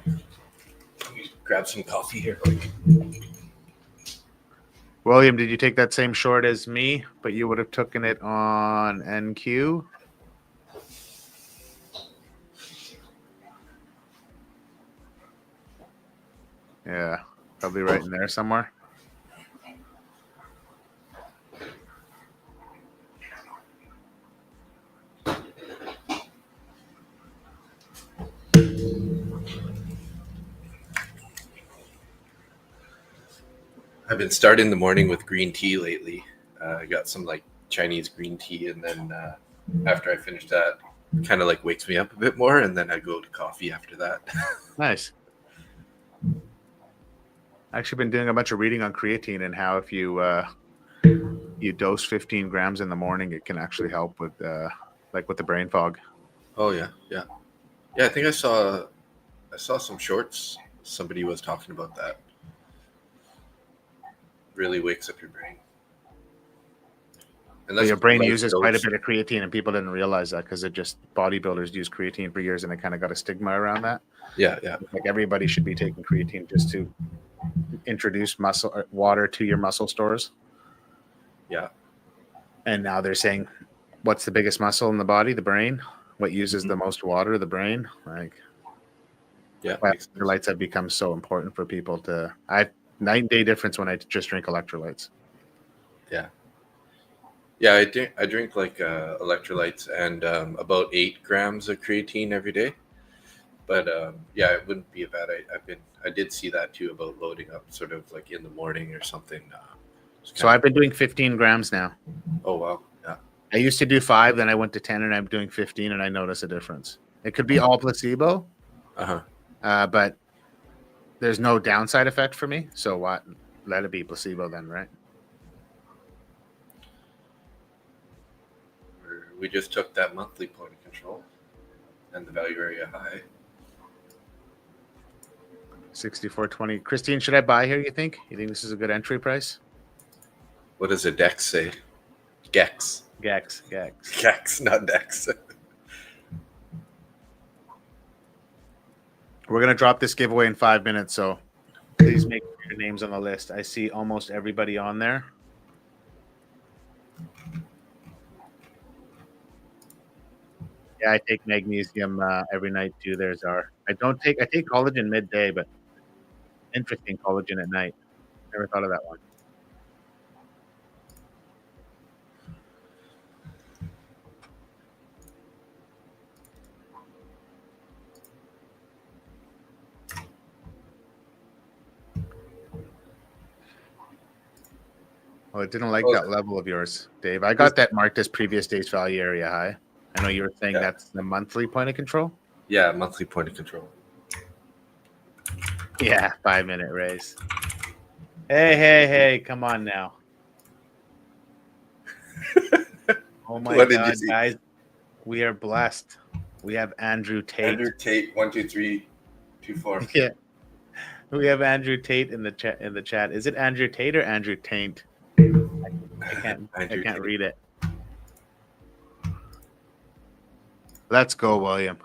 Let me grab some coffee here quick. William, did you take that same short as me, but you would have taken it on NQ? Yeah, probably right in there somewhere. I've been starting the morning with green tea lately. I got some like Chinese green tea, and then after I finish that, kind of like wakes me up a bit more, and then I go to coffee after that. Nice. I've actually been doing a bunch of reading on creatine and how if you dose 15 grams in the morning, it can actually help with with the brain fog. Oh yeah. I think I saw some shorts. Somebody was talking about that. Really wakes up your brain. And your brain uses quite a bit of creatine, and people didn't realize that because bodybuilders use creatine for years, and they kind of got a stigma around that. Yeah. Like everybody should be taking creatine just to introduce muscle or water to your muscle stores. Yeah. And now they're saying, what's the biggest muscle in the body? The brain. What uses the most water? The brain. Electrolytes have become so important for people to. I have night and day difference when I just drink electrolytes. Yeah, I drink like electrolytes and about 8 grams of creatine every day. But it wouldn't be a bad. I did see that too about loading up sort of like in the morning or something. So I've been doing 15 grams now. Oh wow, yeah. I used to do 5, then I went to 10, and I'm doing 15, and I notice a difference. It could be all placebo, but there's no downside effect for me. So what? Let it be placebo then, right? We just took that monthly point of control and the value area high. 64.20. Christine, should I buy here, you think? You think this is a good entry price? What does a DEX say? Gex. Gex, not DEX. We're going to drop this giveaway in 5 minutes, so please make your names on the list. I see almost everybody on there. Yeah, I take magnesium every night too. There's I take collagen midday, but interesting collagen at night. Never thought of that one. Well, it didn't like Oh, that level of yours, Dave. I got that marked as previous day's value area high. I know you were saying Yeah. that's the monthly point of control. Yeah, monthly point of control. Yeah, 5-minute raise. Hey, come on now. Oh my What did you God, see? guys. We are blessed. We have Andrew Tate. Andrew Tate, 1, 2, 3, 2, 4. Yeah. We have Andrew Tate in the chat. Is it Andrew Tate or Andrew Taint? I can't Tate. read it. Let's go, William.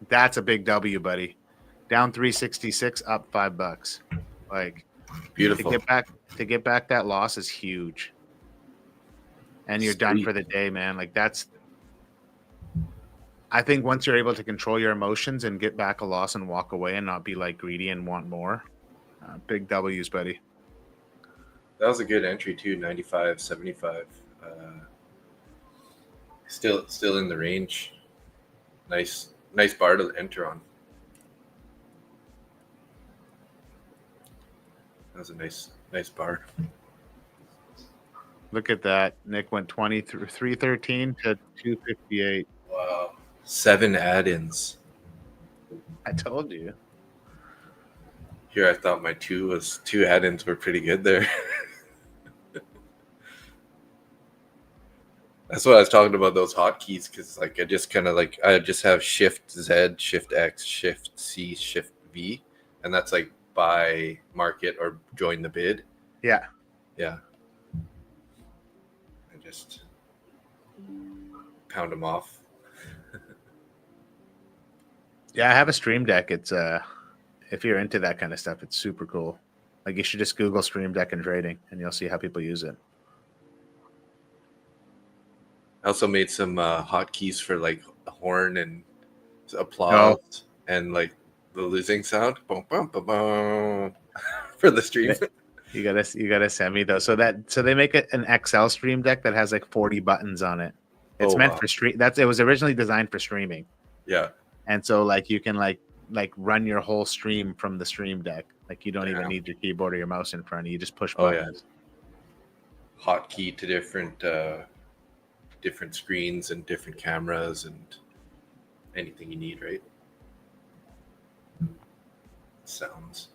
That's a big W, buddy. Down 366, up $5. Like Beautiful. to get back that loss is huge. And you're done for the day, man. Like I think once you're able to control your emotions and get back a loss and walk away and not be like greedy and want more, big W's, buddy. That was a good entry too, 95, 75. Still in the range. Nice bar to enter on. That was a nice bar. Look at that. Nick went 313 to 258. Wow. 7 add-ins. I told you. Here I thought my 2 add-ins were pretty good there. That's what I was talking about, those hotkeys, because like I just have Shift Z, Shift X, Shift C, Shift V, and that's like buy, market, or join the bid. Yeah. I just pound them off. Yeah, I have a Stream Deck. It's if you're into that kind of stuff, it's super cool. Like you should just Google Stream Deck and trading, and you'll see how people use it. I also made some hotkeys for like a horn and applause and like the losing sound. Boom, boom, boom, boom, for the stream. You gotta send me those. So they make an XL Stream Deck that has like 40 buttons on it. It's meant for stream. It was originally designed for streaming. Yeah. And so like you can like run your whole stream from the Stream Deck. Like you don't even need your keyboard or your mouse in front of you. You just push buttons. Hotkey to different screens and different cameras and anything you need, right? Sounds.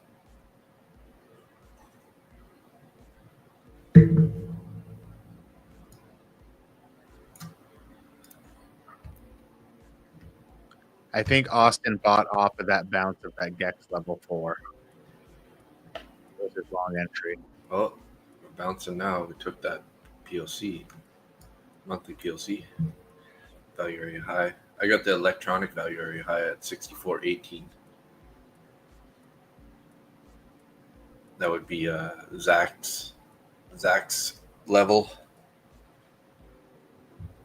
I think Austin bought off of that bounce of that Gex level 4. It was his long entry. Well, we're bouncing now. We took that PLC, monthly PLC value area high. I got the electronic value area high at 64.18. That would be Zach's level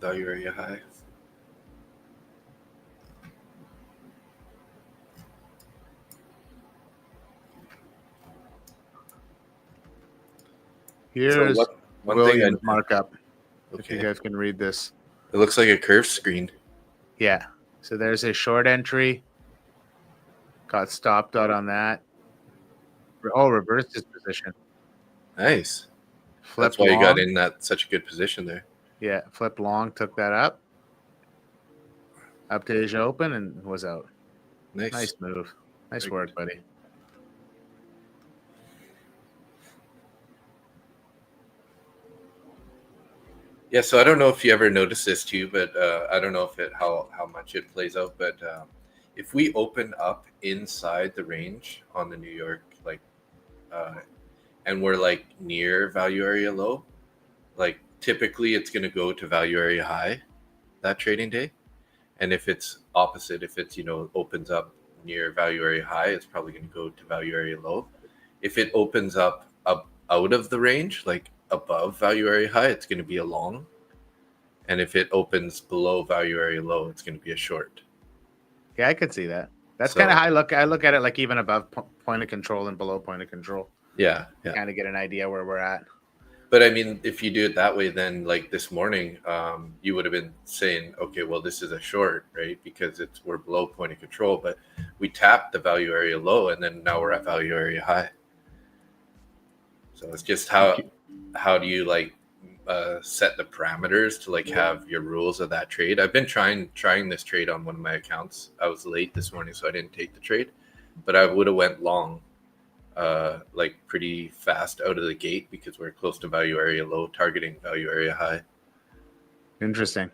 value area high. Here's one William's thing markup. Okay. If you guys can read this. It looks like a curve screen. Yeah. So there's a short entry. Got stopped out on that. Oh, reversed his position. Nice. Flipped That's why long. you got in that such a good position there. Yeah, flipped long, took that up to Asia Open, and was out. Nice move. Nice work, buddy. Yeah, so I don't know if you ever noticed this too, but I don't know if how much it plays out. But if we open up inside the range on the New York, like, and we're like near value area low, like typically it's going to go to value area high that trading day. And if it's opposite, if it's, opens up near value area high, it's probably going to go to value area low. If it opens up out of the range, like above value area high, it's going to be a long. And if it opens below value area low, it's going to be a short. Yeah, I could see that. That's kind of how I look at it, like even above point of control and below point of control. Yeah. Kind of get an idea where we're at. But I mean, if you do it that way, then like this morning, you would have been saying, okay, well, this is a short, right? Because we're below point of control, but we tapped the value area low, and then now we're at value area high. So it's just how how do you like set the parameters to like have your rules of that trade. I've been trying this trade on one of my accounts. I was late this morning, so I didn't take the trade, but I would have went long like pretty fast out of the gate because we're close to value area low, targeting value area high. Interesting.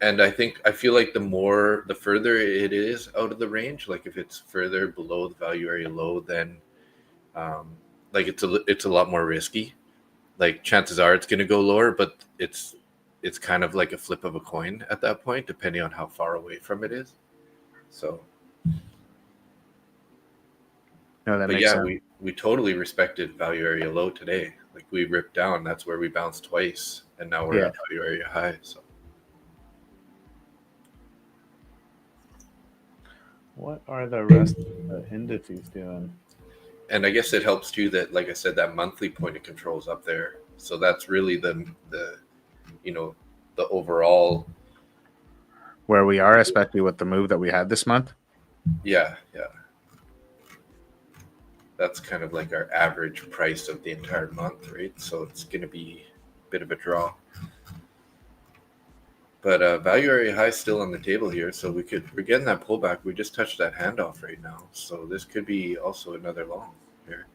And I feel like the further it is out of the range, like if it's further below the value area low, then like it's a lot more risky. Like chances are it's going to go lower, but it's kind of like a flip of a coin at that point, depending on how far away from it is. So, No, that but makes yeah, sense. we totally respected value area low today. Like we ripped down. That's where we bounced twice, and now we're Yeah. at value area high. So. What are the rest of the indices doing? And I guess it helps too that, like I said, that monthly point of control is up there. So that's really the the overall. Where we are, especially with the move that we had this month. Yeah. That's kind of like our average price of the entire month, right? So it's going to be a bit of a draw. But value area high still on the table here, so we're getting that pullback. We just touched that handoff right now, so this could be also another long here.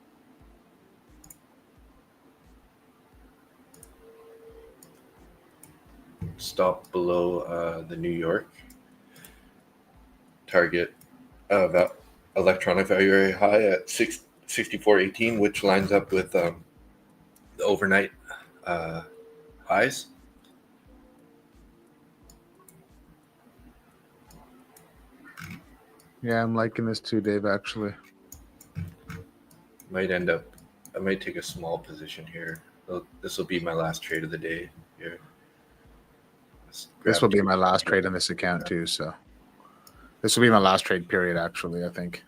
Stop below the New York target of electronic value area high at 64.18, which lines up with the overnight highs. Yeah, I'm liking this too, Dave, actually. I might take a small position here. This will be my last trade of the day here. This will be my last trade on this account too, so this will be my last trade period, actually, I think.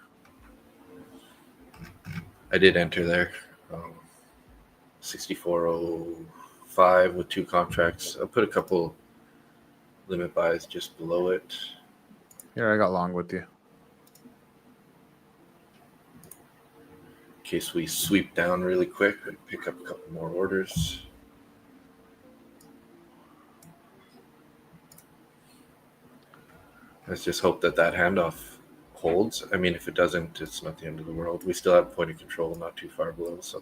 I did enter there. 64.05 with 2 contracts. I'll put a couple limit buys just below it. Here, I got long with you. In case we sweep down really quick and pick up a couple more orders. Let's just hope that handoff holds. I mean, if it doesn't, it's not the end of the world. We still have point of control not too far below. So,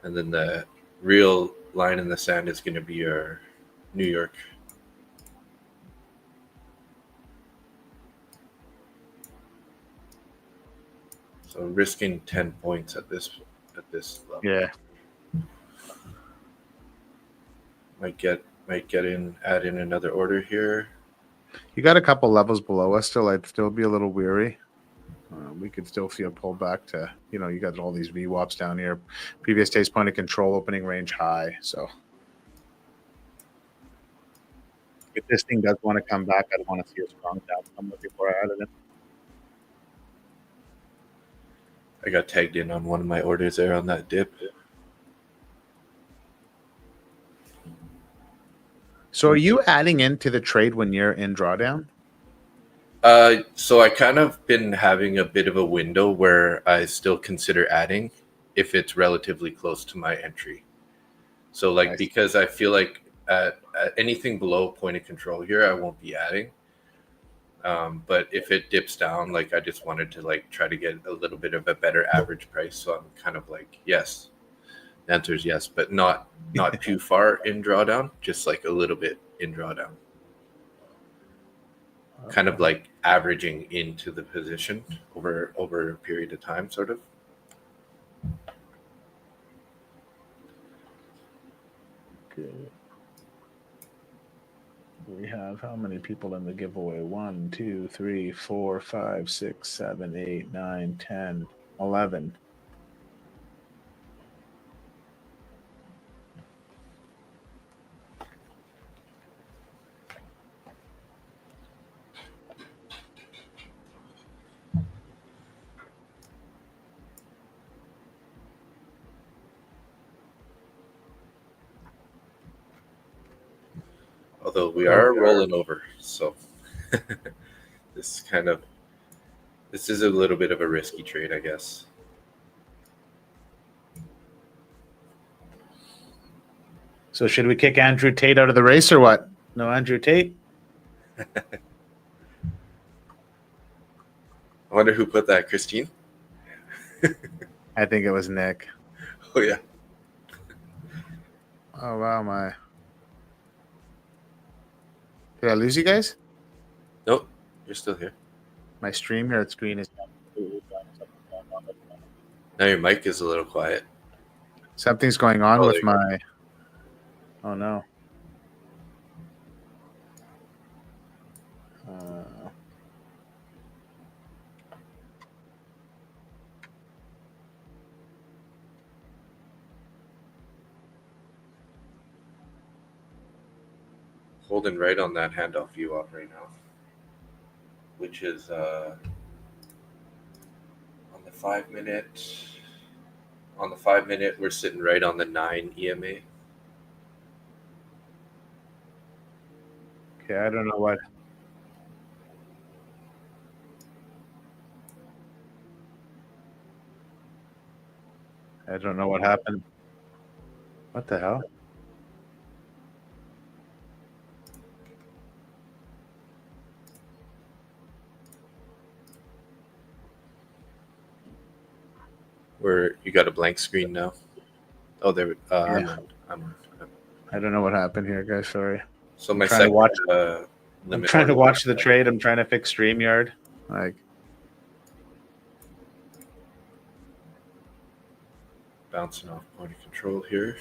and then the real line in the sand is going to be our New York. So risking 10 points at this level. Yeah. Might add in another order here. You got a couple levels below us still. I'd still be a little weary. We could still feel pulled back to, you got all these VWAPs down here. Previous day's point of control, opening range high. So if this thing does want to come back, I'd want to see a strong down before I added it. I got tagged in on one of my orders there on that dip. So are you adding into the trade when you're in drawdown? So I kind of been having a bit of a window where I still consider adding if it's relatively close to my entry. So like, because I feel like at anything below point of control here, I won't be adding. But if it dips down, like I just wanted to like try to get a little bit of a better average price. So I'm kind of like, yes. The answer is yes, but not too far in drawdown, just like a little bit in drawdown. Kind of like averaging into the position over a period of time, sort of. Okay. We have how many people in the giveaway? 1, 2, 3, 4, 5, 6, 7, 8, 9, 10, 11. Although we are rolling over, so this is a little bit of a risky trade, I guess. So should we kick Andrew Tate out of the race or what? No Andrew Tate? I wonder who put that, Christine? I think it was Nick. Oh, yeah. Oh, wow, my. Did I lose you guys? Nope, you're still here. My stream here at screen is. Now your mic is a little quiet. Something's going on Oh, with there you go. my. Oh, no. Holding right on that handoff Vwap right now, which is on the 5 minute. On the 5 minute, we're sitting right on the 9 EMA. Okay, I don't know what. I don't know what happened. What the hell? Where you got a blank screen now. Oh, there. Yeah. I'm I don't know what happened here, guys. Sorry. so my trying to second watch- limit. I'm trying to watch the trade. I'm trying to fix StreamYard. Like, Bouncing off point of control here.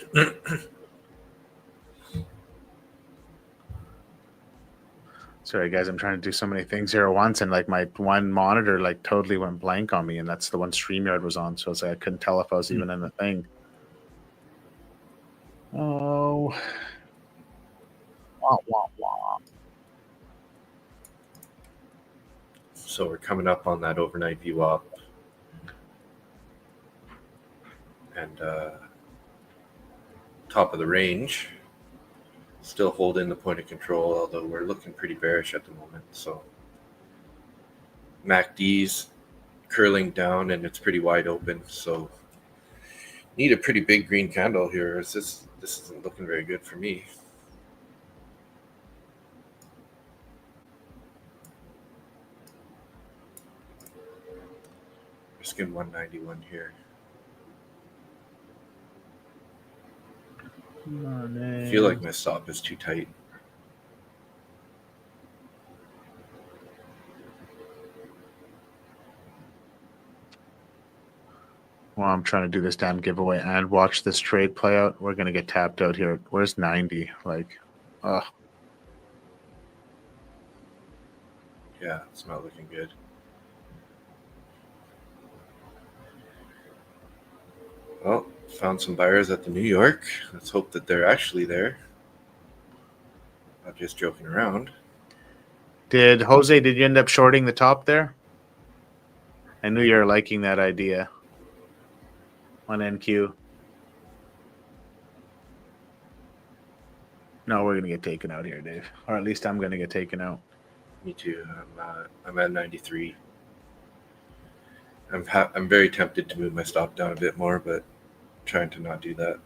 sorry, guys. I'm trying to do so many things here at once, and like my one monitor like totally went blank on me, and that's the one StreamYard was on. So it's like I couldn't tell if I was even in the thing. Oh. Wah, wah, wah. So we're coming up on that overnight Vwap. And top of the range. Still holding the point of control, although we're looking pretty bearish at the moment. So MACD's curling down and it's pretty wide open. So need a pretty big green candle here. This isn't looking very good for me. Risking 191 here. I feel like my stop is too tight. Well, I'm trying to do this damn giveaway and watch this trade play out. We're gonna get tapped out here. Where's 90? Like, ugh. Yeah, it's not looking good. Well, found some buyers at the New York. Let's hope that they're actually there. Not just joking around. Did you end up shorting the top there? I knew you were liking that idea. On NQ. No, we're gonna get taken out here, Dave. Or at least I'm gonna get taken out. Me too. I'm at 93. I'm very tempted to move my stop down a bit more, but trying to not do that.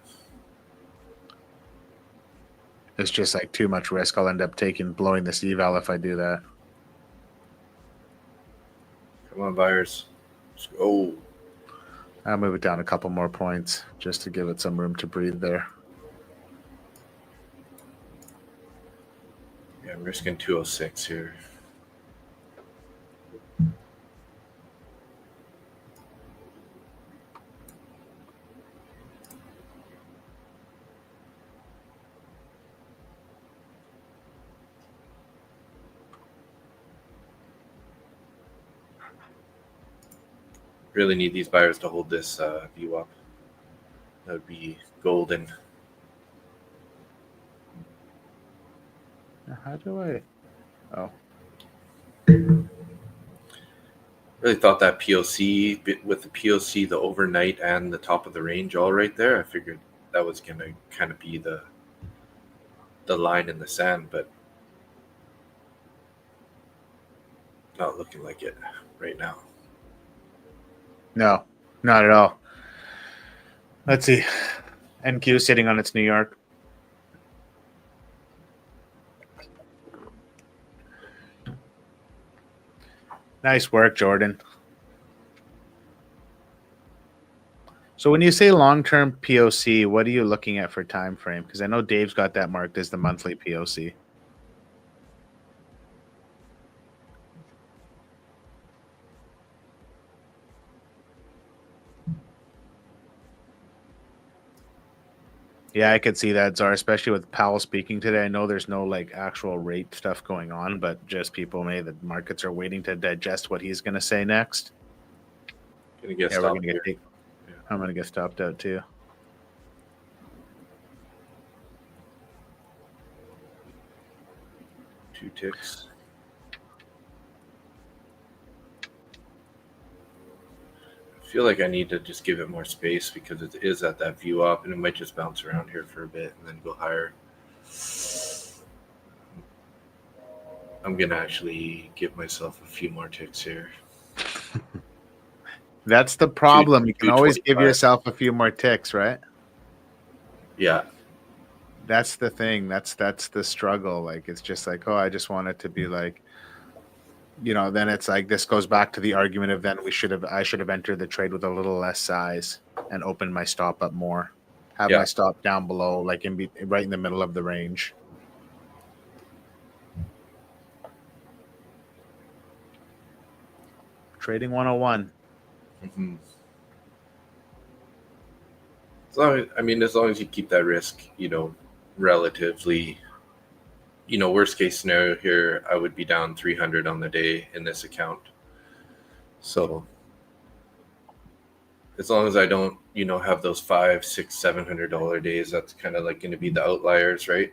It's just like too much risk. I'll end up blowing this eval if I do that. Come on, buyers. Let's go. I'll move it down a couple more points just to give it some room to breathe there. Yeah, I'm risking 206 here. Really need these buyers to hold this view up. That would be golden. How do I? Oh, Really thought that POC, with the POC, the overnight, and the top of the range all right there, I figured that was going to kind of be the line in the sand, but not looking like it right now. no, not at all. Let's see. NQ sitting on its New York. Nice work, Jordan. So when you say long-term POC, what are you looking at for time frame? Because I know Dave's got that marked as the monthly POC. Yeah, I could see that, Czar, especially with Powell speaking today. I know there's no like actual rate stuff going on, but just people the markets are waiting to digest what he's going to say next. Gonna get Yeah, we're stopped going to here. get. I'm going to get stopped out too. Two ticks. I feel like I need to just give it more space because it is at that view up, and it might just bounce around here for a bit and then go higher. I'm gonna actually give myself a few more ticks here. That's the problem. You can always give 225. yourself a few more ticks, right? Yeah, That's the thing. That's the struggle. Like it's just like, oh, I just want it to be like, then it's like this goes back to the argument of then I should have entered the trade with a little less size and opened my stop up more. Have Yeah. my stop down below, like right in the middle of the range. Trading 101. Mm-hmm. As long as you keep that risk, relatively, worst case scenario here, I would be down 300 on the day in this account. So as long as I don't, have those $500, $600, $700 days, that's kind of like going to be the outliers, right?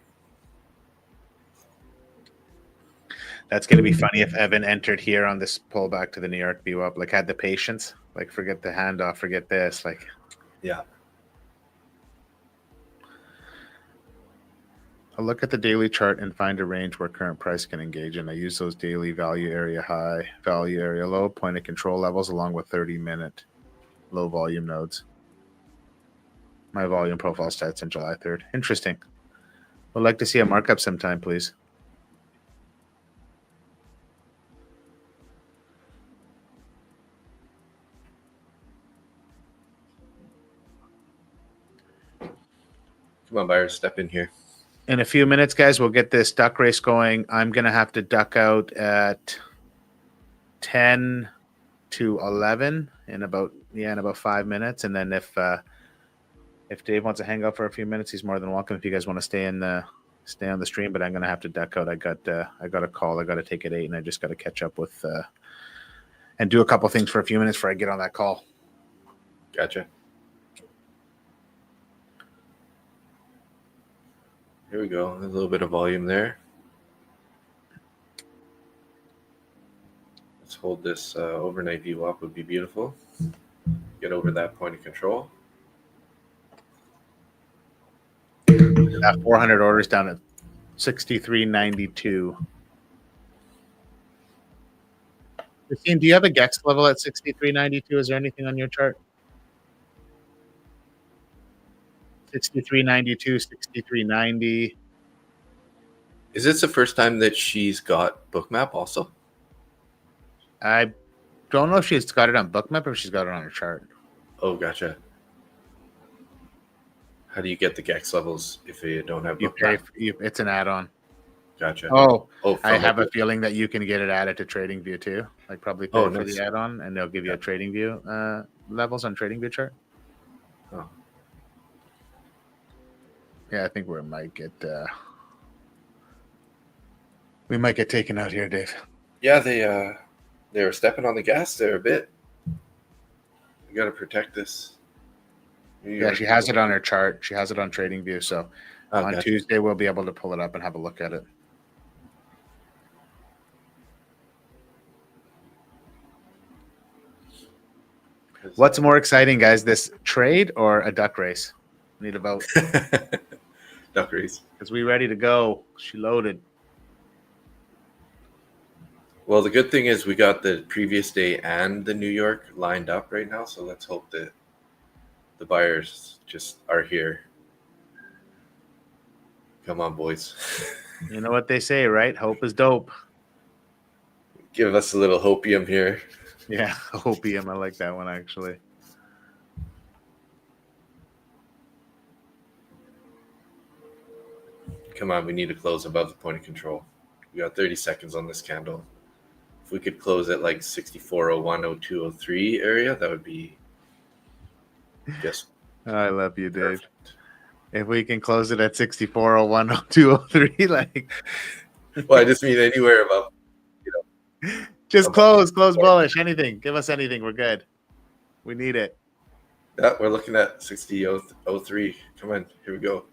That's going to be funny if Evan entered here on this pullback to the New York Vwap, like had the patience, like forget the handoff, forget this, like. Yeah. I'll look at the daily chart and find a range where current price can engage in. I use those daily value area high, value area low, point of control levels along with 30-minute low volume nodes. My volume profile starts in July 3rd. Interesting. Would like to see a markup sometime, please. Come on, buyers, step in here. In a few minutes, guys, we'll get this duck race going. I'm going to have to duck out at 10 to 11 in about 5 minutes. And then if Dave wants to hang out for a few minutes, he's more than welcome. If you guys want to stay on the stream, but I'm going to have to duck out. I got a call. I got to take at 8, and I just got to catch up with and do a couple things for a few minutes before I get on that call. Gotcha. Here we go. A little bit of volume there. Let's hold this overnight VWAP would be beautiful. Get over that point of control. That 400 orders down at 63.92. Christine, do you have a GEX level at 63.92? Is there anything on your chart? 63.92, 63.90. Is this the first time that she's got Bookmap also? I don't know if she's got it on Bookmap or if she's got it on her chart. Oh, gotcha. How do you get the GEX levels if you don't have Bookmap? It's an add-on. Gotcha. Oh, I have a feeling that you can get it added to TradingView too. Like probably pay for nice. the add-on, and they'll give you a TradingView levels on TradingView chart. Oh. Yeah, I think we might get taken out here, Dave. Yeah, they were stepping on the gas there a bit. You got to protect this. Yeah, she has it on her chart. She has it on TradingView. So on Tuesday, we'll be able to pull it up and have a look at it. What's more exciting, guys, this trade or a duck race? Need a vote. Duck race. Because we ready to go. She loaded. Well, the good thing is we got the previous day and the New York lined up right now. So let's hope that the buyers just are here. Come on, boys. You know what they say, right? Hope is dope. Give us a little hopium here. Yeah, opium. I like that one actually. Come on, we need to close above the point of control. We got 30 seconds on this candle. If we could close at like 64.01, 02, 03 area, that would be just I love you, Dave. perfect. If we can close it at 6401, 0203, like Well, I just mean anywhere above. just Above. close bullish, anything. Give us anything. We're good. We need it. Yeah, we're looking at 60.03. Come on, here we go.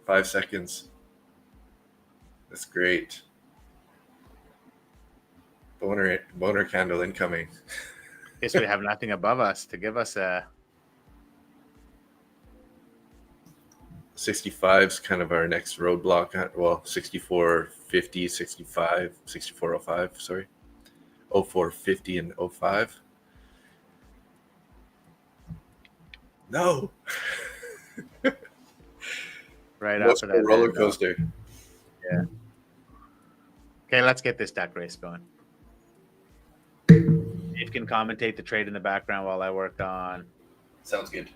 5 seconds. That's great. Boner candle incoming. Guess we have nothing above us to give us a 65 is kind of our next roadblock. Well, 64.50, 65, 64.05, sorry. 04.50 and 05. No. right Most after that roller handle. coaster. Yeah. Okay, let's get this duck race going. Dave can commentate the trade in the background while I work on. Sounds good.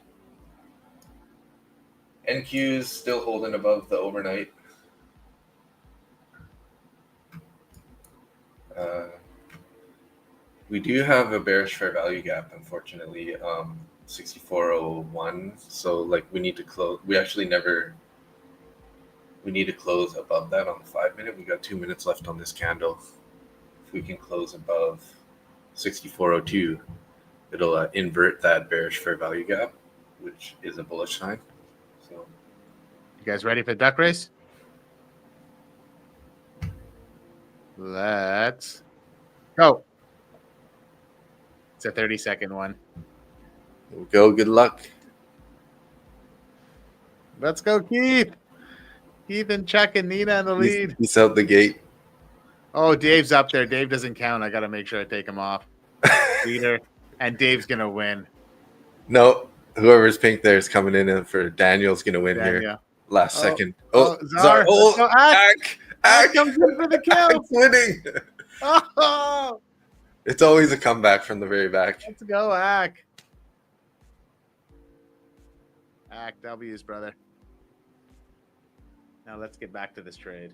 NQ's still holding above the overnight. We do have a bearish fair value gap, unfortunately, 64.01. So, like, we need to close. We need to close above that on the 5 minute. We got 2 minutes left on this candle. If we can close above 64.02, it'll invert that bearish fair value gap, which is a bullish sign. So, You guys ready for the duck race? Let's go. It's a 30-second one. here we go. Good luck. Let's go, Keith. Keith and Chuck and Nina in the lead. He's out the gate. Oh, Dave's up there. Dave doesn't count. I got to make sure I take him off. Leader. And Dave's going to win. No, whoever's pink there is coming in, and for Daniel's going to win here. Daniel. Last Oh, second. oh, Czar. Czar. Oh, Oh, Ack. Ack. Ack comes in for the kill. Ack's winning. Oh, It's always a comeback from the very back. let's go, Ack. Ack W's, brother. Now let's get back to this trade.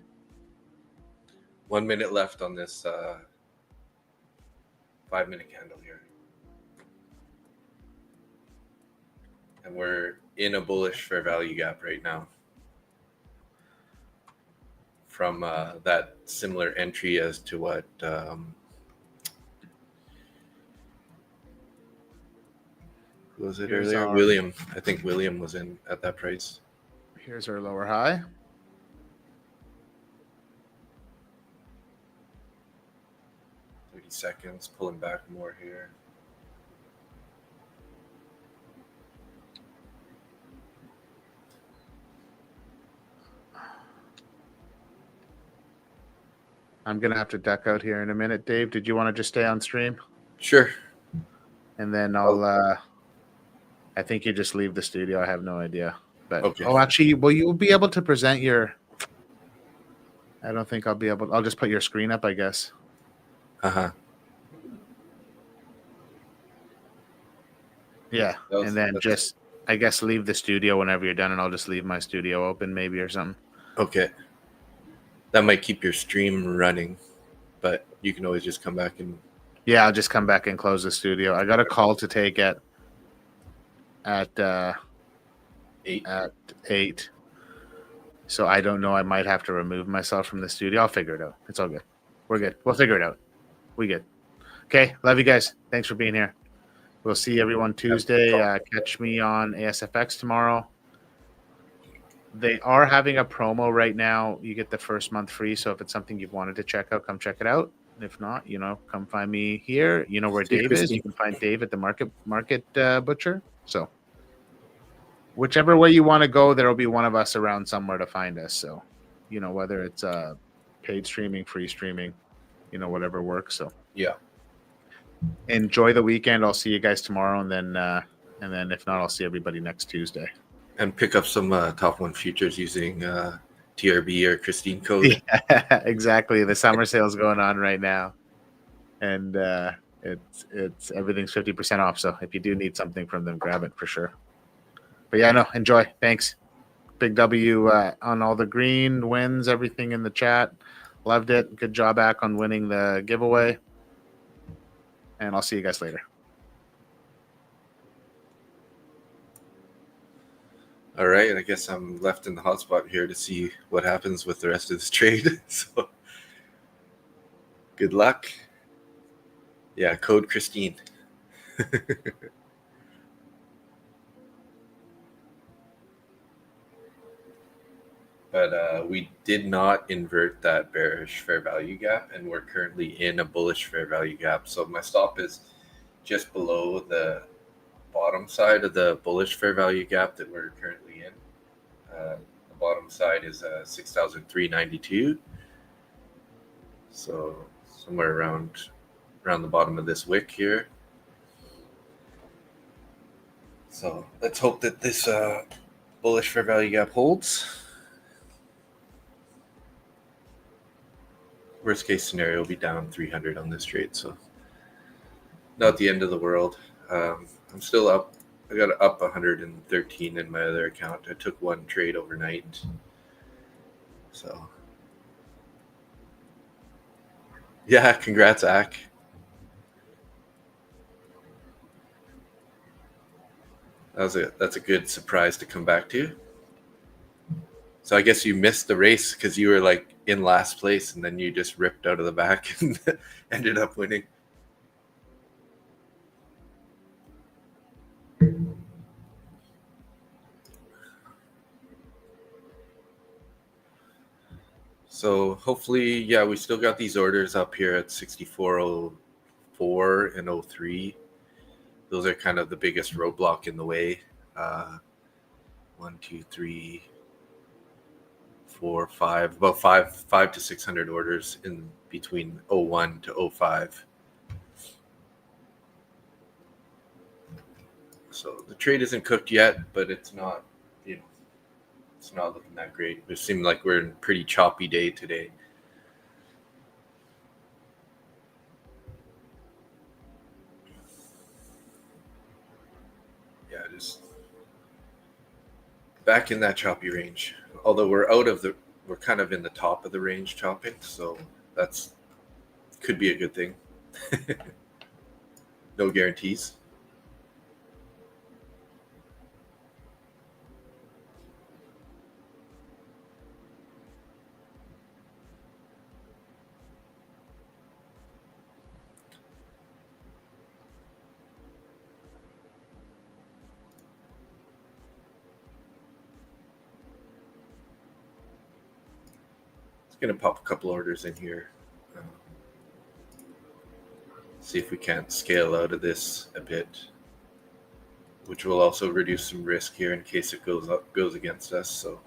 1 minute left on this 5 minute candle here. And we're in a bullish fair value gap right now. From that similar entry as to what who was it Here's earlier? our- William. I think William was in at that price. Here's our lower high. Seconds, pulling back more here. I'm going to have to duck out here in a minute. Dave, did you want to just stay on stream? Sure. And then I'll, I think you just leave the studio. I have no idea. But, Okay. oh, actually, will you be able to present your, I don't think I'll be able, I'll just put your screen up, I guess. Uh-huh. Yeah. That's- And then that's- just, I guess, leave the studio whenever you're done, and I'll just leave my studio open maybe or something. Okay. That might keep your stream running, but you can always just come back and Yeah, I'll just come back and close the studio. I got a call to take at 8. So I don't know. I might have to remove myself from the studio. I'll figure it out. It's all good. We're good. We'll figure it out. We good. Okay. Love you guys. Thanks for being here. We'll see everyone Tuesday. Catch me on ASFX tomorrow. They are having a promo right now. You get the first month free. So if it's something you've wanted to check out, come check it out. If not, come find me here. You know where See you, Dave is. Christine. You can find Dave at the Market Butcher. So whichever way you want to go, there will be one of us around somewhere to find us. So, whether it's paid streaming, free streaming, whatever works. So yeah. enjoy the weekend. I'll see you guys tomorrow, and then if not, I'll see everybody next Tuesday. And pick up some top one futures using TRB or Christine code. Yeah, exactly. The summer sale's going on right now. and it's everything's 50% off. So if you do need something from them, grab it for sure. But yeah, no, enjoy. Thanks. Big W on all the green wins, everything in the chat. Loved it. Good job back on winning the giveaway. And I'll see you guys later. All right, I guess I'm left in the hotspot here to see what happens with the rest of this trade. So good luck. Yeah, code Christine. But we did not invert that bearish fair value gap, and we're currently in a bullish fair value gap. So my stop is just below the bottom side of the bullish fair value gap that we're currently in. The bottom side is 6,392. So somewhere around the bottom of this wick here. So let's hope that this bullish fair value gap holds. Worst case scenario will be down 300 on this trade, so not the end of the world. I'm still up. I got up 113 in my other account. I took one trade overnight. So yeah, congrats, Ak. That's a good surprise to come back to. So I guess you missed the race because you were like in last place, and then you just ripped out of the back and ended up winning. So hopefully, yeah, we still got these orders up here at 6404 and 03. Those are kind of the biggest roadblock in the way. 1, 2, 3, 4, 5, about 5 to 600 orders in between 01 to 05. So the trade isn't cooked yet, but it's not, it's not looking that great. It seemed like we're in a pretty choppy day today. Yeah, just back in that choppy range. Although we're kind of in the top of the range chopping, so that's could be a good thing. No guarantees. Going to pop a couple orders in here. See if we can't scale out of this a bit, which will also reduce some risk here in case it goes against us. So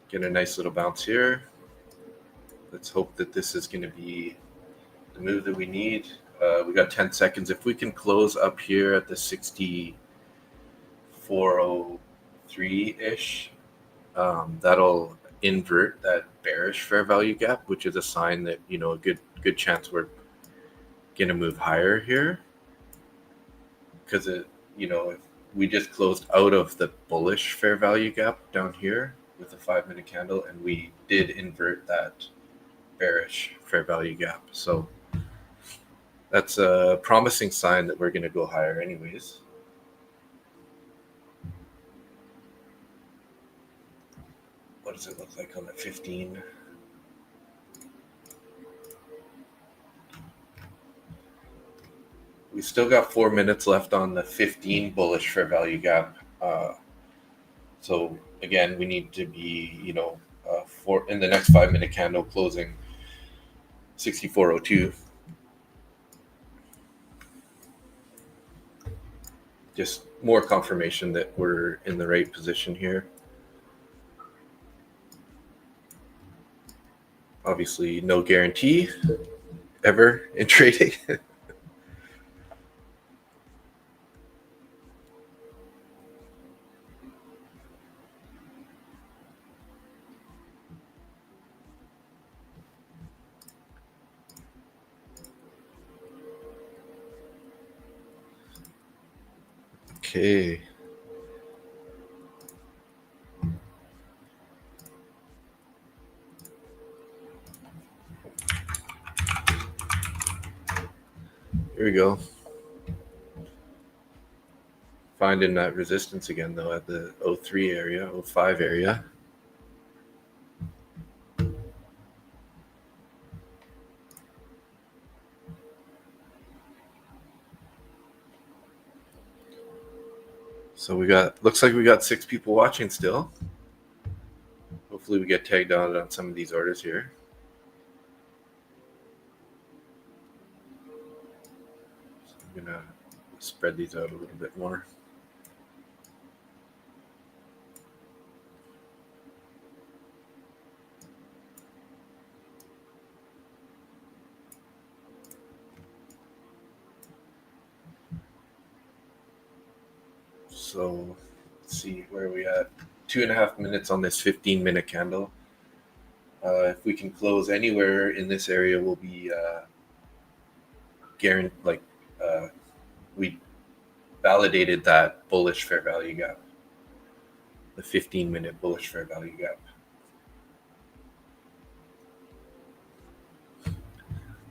get a nice little bounce here. Let's hope that this is going to be the move that we need. We got 10 seconds. If we can close up here at the 6403-ish, that'll invert that bearish fair value gap, which is a sign that, a good chance we're going to move higher here. Because if we just closed out of the bullish fair value gap down here with a 5-minute candle, and we did invert that bearish fair value gap. So that's a promising sign that we're going to go higher anyways. What does it look like on the 15? We still got 4 minutes left on the 15 bullish fair value gap. So again, we need to be, in the next 5-minute candle closing 6402. Just more confirmation that we're in the right position here. Obviously, no guarantee ever in trading. Okay. Here we go. Finding that resistance again, though, at the 03 area, 05 area. So looks like we got 6 people watching still. Hopefully we get tagged out on some of these orders here. So I'm gonna spread these out a little bit more. So let's see where we at. 2.5 minutes on this 15-minute candle. If we can close anywhere in this area, we'll be guaranteed. We validated that bullish fair value gap, the 15-minute bullish fair value gap.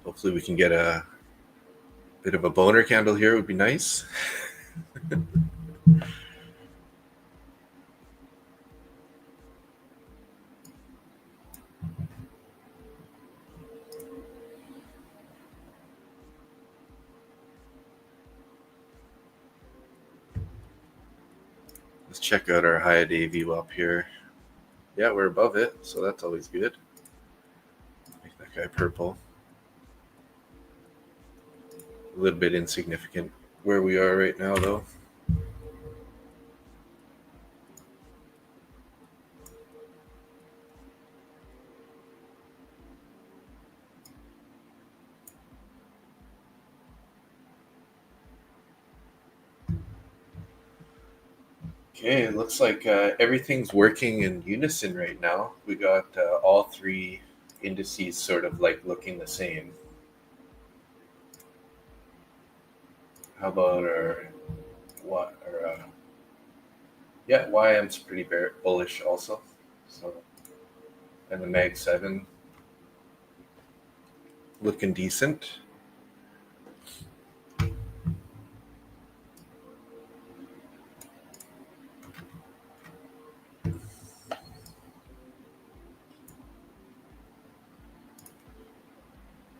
Hopefully we can get a bit of a boner candle here. It would be nice. Let's check out our high-day Vwap here. Yeah, we're above it, so that's always good. Make that guy purple. A little bit insignificant where we are right now, though. Okay, it looks like everything's working in unison right now. We got all 3 indices sort of like looking the same. How about yeah, YM's pretty bullish also. So, and the Mag 7 looking decent.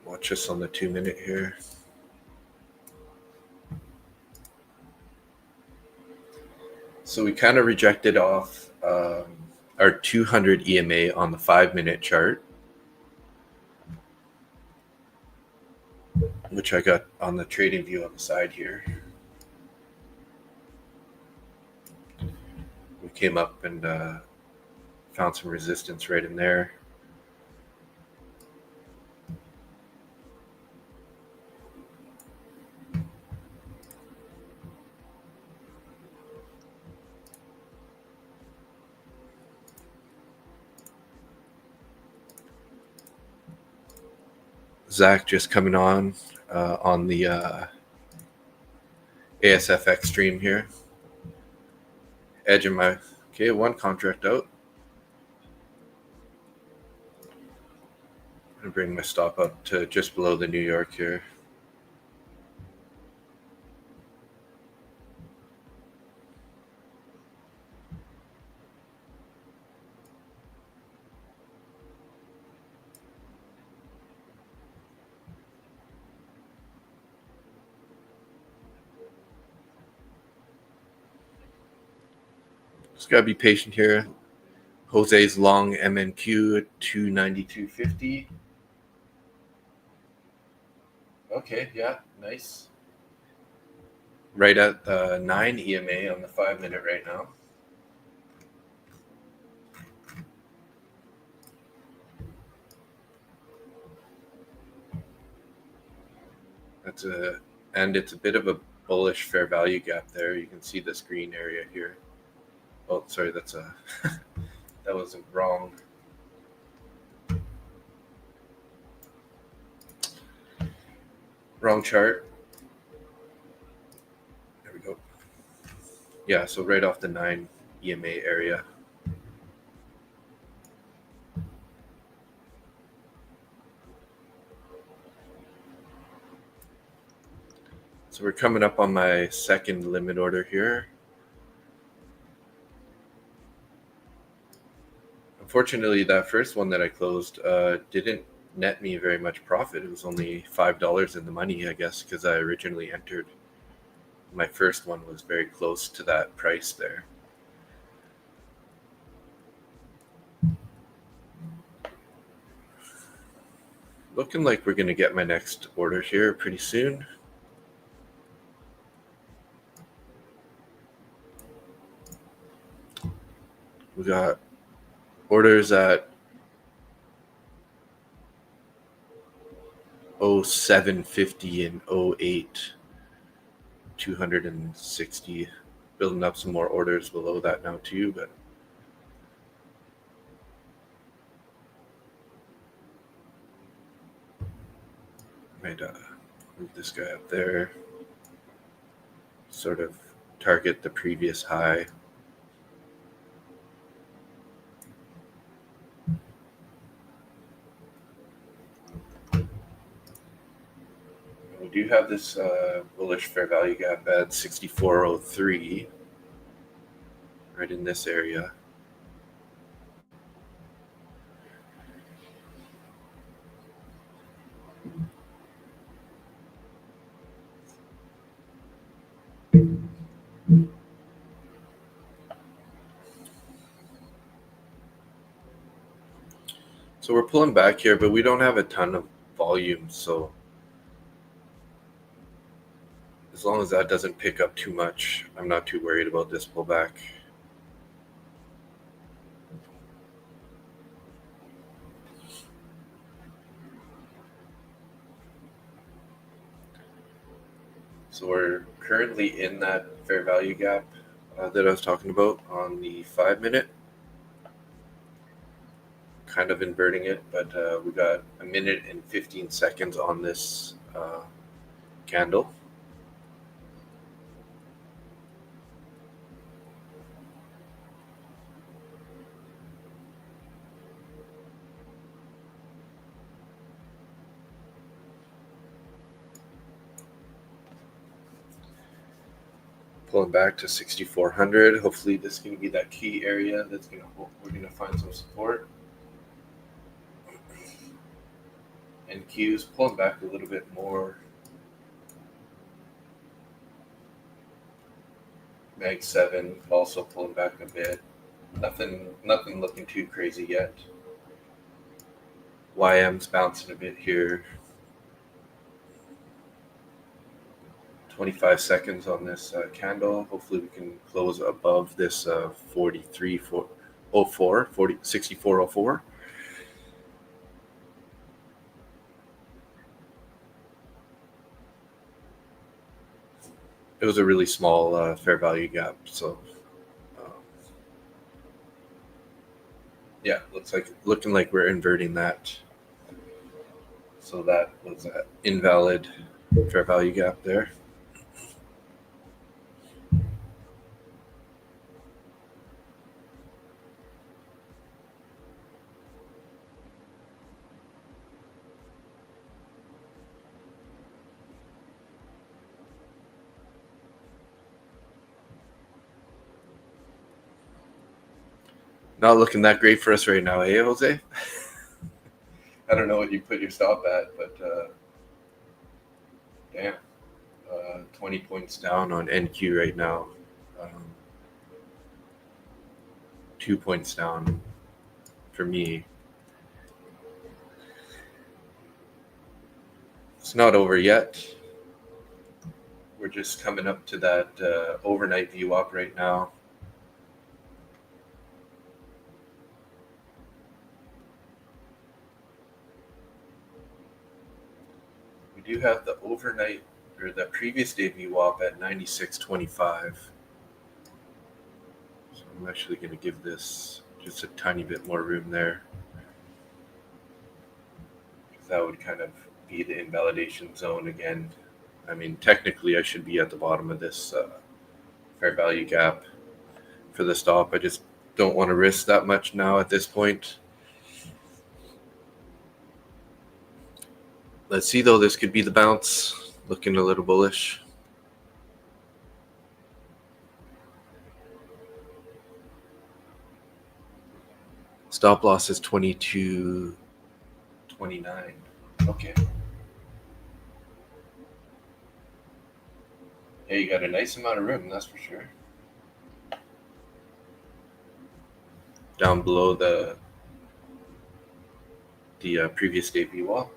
Watch us on the 2-minute here. So we kind of rejected off our 200 EMA on the 5-minute chart, which I got on the trading view on the side here. We came up and found some resistance right in there. Zach just coming on the ASFX stream here. Edge of my, okay, 1 contract out. I'm gonna bring my stop up to just below the New York here. Just gotta be patient here. Jose's long MNQ at 292.50. Okay, yeah, nice. Right at 9 EMA on the 5-minute right now. And it's a bit of a bullish fair value gap there. You can see this green area here. Oh, sorry, that's a that was a wrong chart. There we go. Yeah, so right off the 9 EMA area. So we're coming up on my second limit order here. Unfortunately, that first one that I closed didn't net me very much profit. It was only $5 in the money, I guess, because I originally entered. My first one was very close to that price there. Looking like we're going to get my next order here pretty soon. We got orders at 0750 and 08 260. Building up some more orders below that now too, but might move this guy up there. Sort of target the previous high. We do have this bullish fair value gap at 6403, right in this area. So we're pulling back here, but we don't have a ton of volume, so as long as that doesn't pick up too much, I'm not too worried about this pullback. So we're currently in that fair value gap that I was talking about on the 5-minute. Kind of inverting it, but we got a minute and 15 seconds on this candle. Pulling back to 6,400. Hopefully this is going to be that key area that's going to we're going to find some support. And Q's pulling back a little bit more. Mag 7 also pulling back a bit. Nothing looking too crazy yet. YM's bouncing a bit here. 25 seconds on this candle. Hopefully we can close above this 6404. It was a really small fair value gap, so yeah, looking like we're inverting that. So that was an invalid fair value gap there. Not looking that great for us right now, eh, Jose? I don't know what you put your stop at, but damn, 20 points down on NQ right now. 2 points down for me. It's not over yet. We're just coming up to that overnight Vwap right now. We do have the overnight or the previous day Vwap at 96.25. So I'm actually going to give this just a tiny bit more room there. That would kind of be the invalidation zone again. I mean, technically I should be at the bottom of this fair value gap for the stop. I just don't want to risk that much now at this point. Let's see though, this could be the bounce. Looking a little bullish. Stop loss is 22.29. Okay. Yeah, you got a nice amount of room, that's for sure. Down below the previous day Vwap.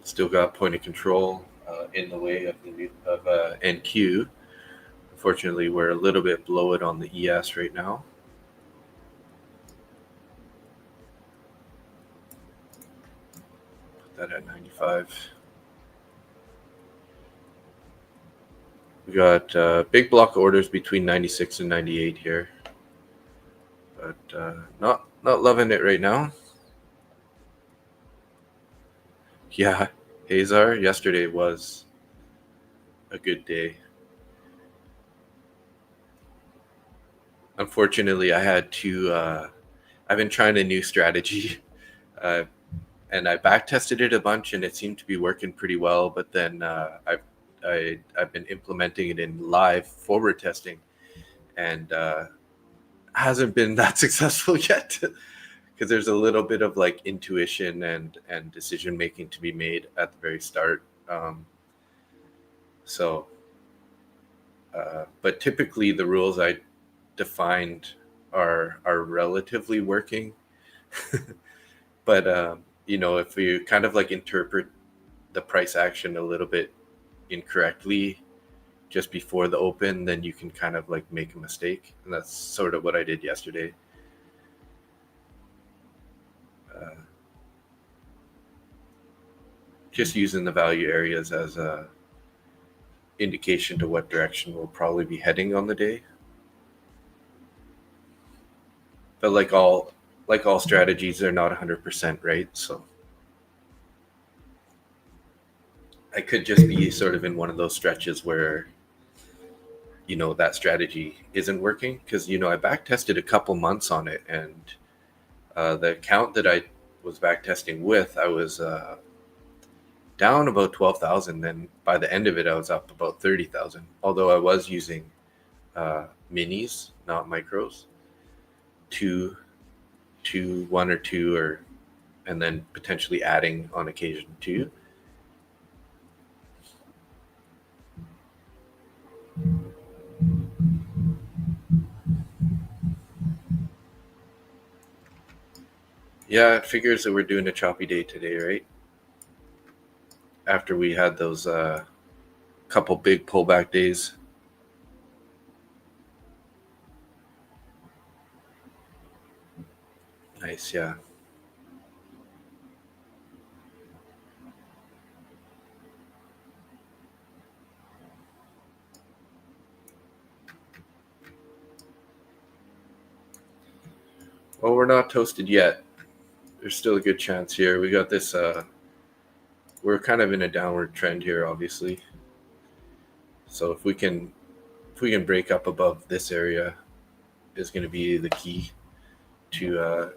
Still got point of control in the way of NQ. Unfortunately, we're a little bit below it on the ES right now. Put that at 95. We got big block orders between 96 and 98 here, but not loving it right now. Yeah, Hazar, yesterday was a good day. Unfortunately, I had to. I've been trying a new strategy, and I back tested it a bunch, and it seemed to be working pretty well. But then I've been implementing it in live forward testing, and hasn't been that successful yet. Because there's a little bit of like intuition and decision making to be made at the very start. But typically the rules I defined are relatively working. But if you kind of like interpret the price action a little bit incorrectly just before the open, then you can kind of like make a mistake, and that's sort of what I did yesterday. Just using the value areas as a indication to what direction we'll probably be heading on the day. But like all strategies, they're not 100% right. So I could just be sort of in one of those stretches where that strategy isn't working, because I back tested a couple months on it, and the account that I was back testing with, I was down about 12,000. Then by the end of it, I was up about 30,000. Although I was using minis, not micros, one or two, and then potentially adding on occasion two. Yeah, it figures that we're doing a choppy day today, right? After we had those couple big pullback days. Nice, yeah. Well, we're not toasted yet. There's still a good chance here. We got this. We're kind of in a downward trend here, obviously. So if we can break up above this area, is going to be the key to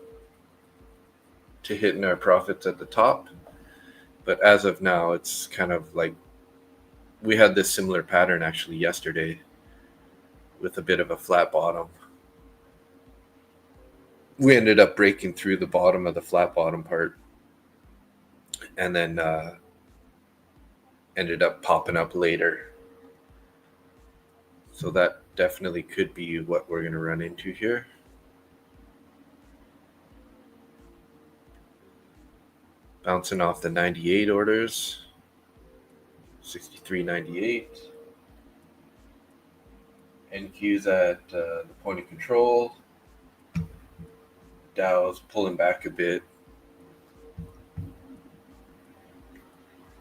hitting our profits at the top. But as of now, it's kind of like we had this similar pattern actually yesterday with a bit of a flat bottom. We ended up breaking through the bottom of the flat bottom part, and then ended up popping up later. So that definitely could be what we're going to run into here. Bouncing off the 98 orders, 63.98. NQ's at the point of control. Dow's pulling back a bit,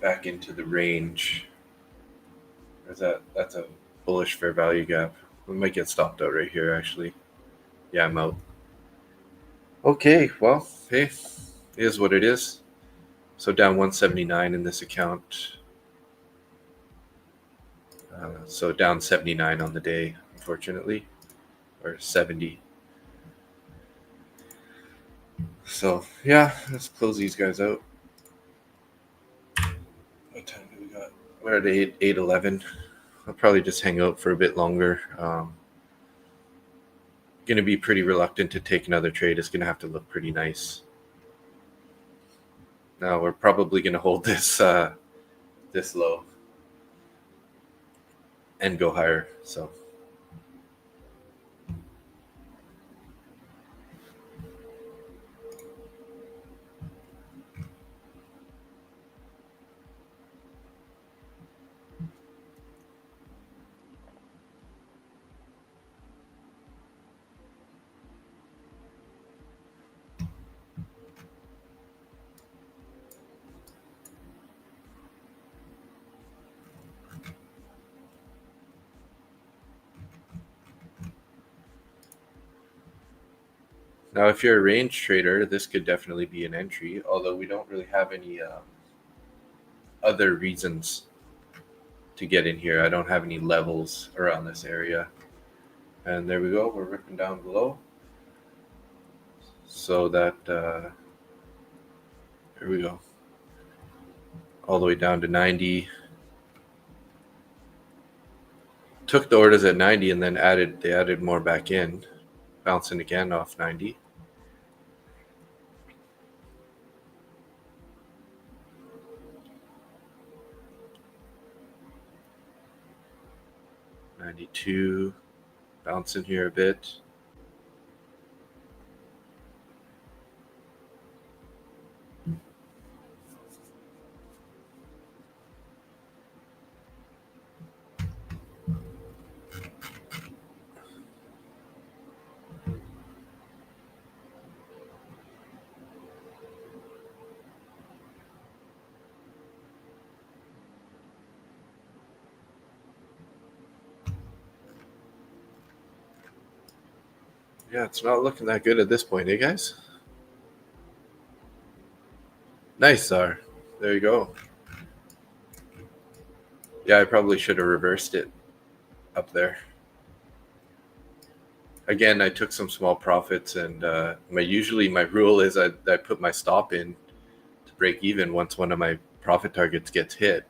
back into the range. That's a bullish fair value gap. We might get stopped out right here, actually. Yeah, I'm out. Okay, well, hey, it is what it is. So down 179 in this account. So down 79 on the day, unfortunately, or 70. So yeah, let's close these guys out. What time do we got? We're at 8:11. I'll probably just hang out for a bit longer. Going to be pretty reluctant to take another trade. It's going to have to look pretty nice. Now we're probably going to hold this this low and go higher. So now, if you're a range trader, this could definitely be an entry, although we don't really have any other reasons to get in here. I don't have any levels around this area. And there we go. We're ripping down below. So that, here we go. All the way down to 90. Took the orders at 90 and then they added more back in. Bouncing again off 90. $92, bouncing here a bit. Yeah, it's not looking that good at this point, eh, guys? Nice, Czar. There you go. Yeah, I probably should have reversed it up there. Again, I took some small profits, and usually my rule is I put my stop in to break even once one of my profit targets gets hit.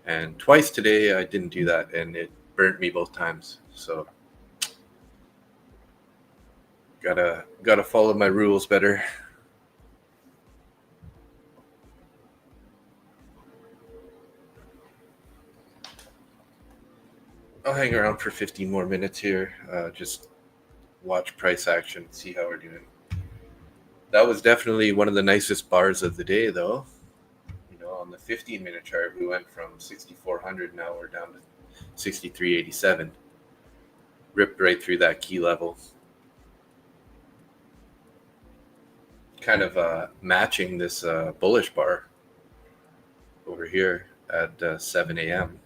And twice today I didn't do that, and it burnt me both times. So gotta follow my rules better. I'll hang around for 15 more minutes here. Just watch price action, see how we're doing. That was definitely one of the nicest bars of the day, though. You know, on the 15-minute chart, we went from 6,400. Now we're down to 6,387. Ripped right through that key level. Kind of matching this bullish bar over here at 7 a.m.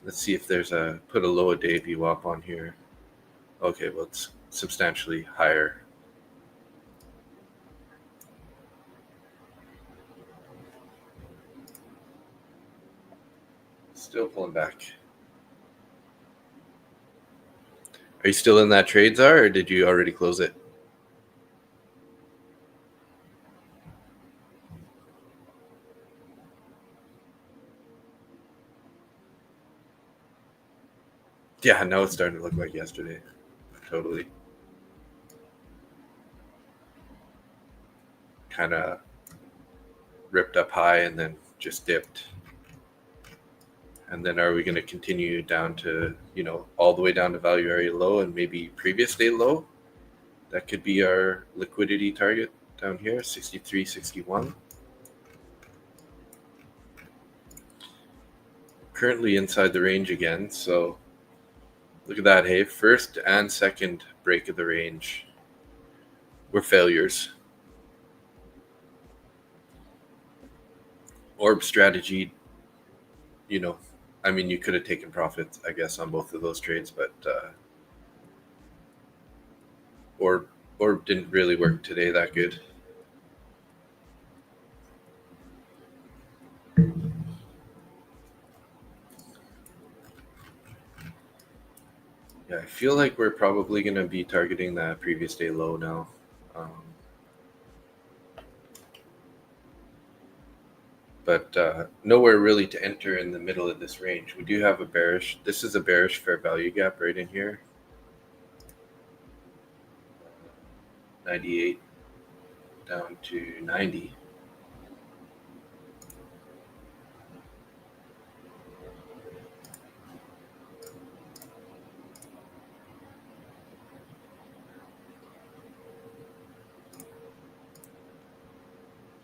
Let's see if there's put a low a day Vwap on here. Okay, well, it's substantially higher. Still pulling back. Are you still in that trade, Czar, or did you already close it? Yeah, now it's starting to look like yesterday. Totally. Kind of ripped up high and then just dipped. And then are we going to continue down to, you know, all the way down to value area low and maybe previous day low? That could be our liquidity target down here, 63, 61. Currently inside the range again, so look at that, hey, first and second break of the range were failures. Orb strategy, you know, I mean, you could have taken profits, I guess, on both of those trades, but or didn't really work today that good. Yeah, I feel like we're probably going to be targeting that previous day low now. But nowhere really to enter in the middle of this range. We do have a bearish. This is a bearish fair value gap right in here. 98 down to 90.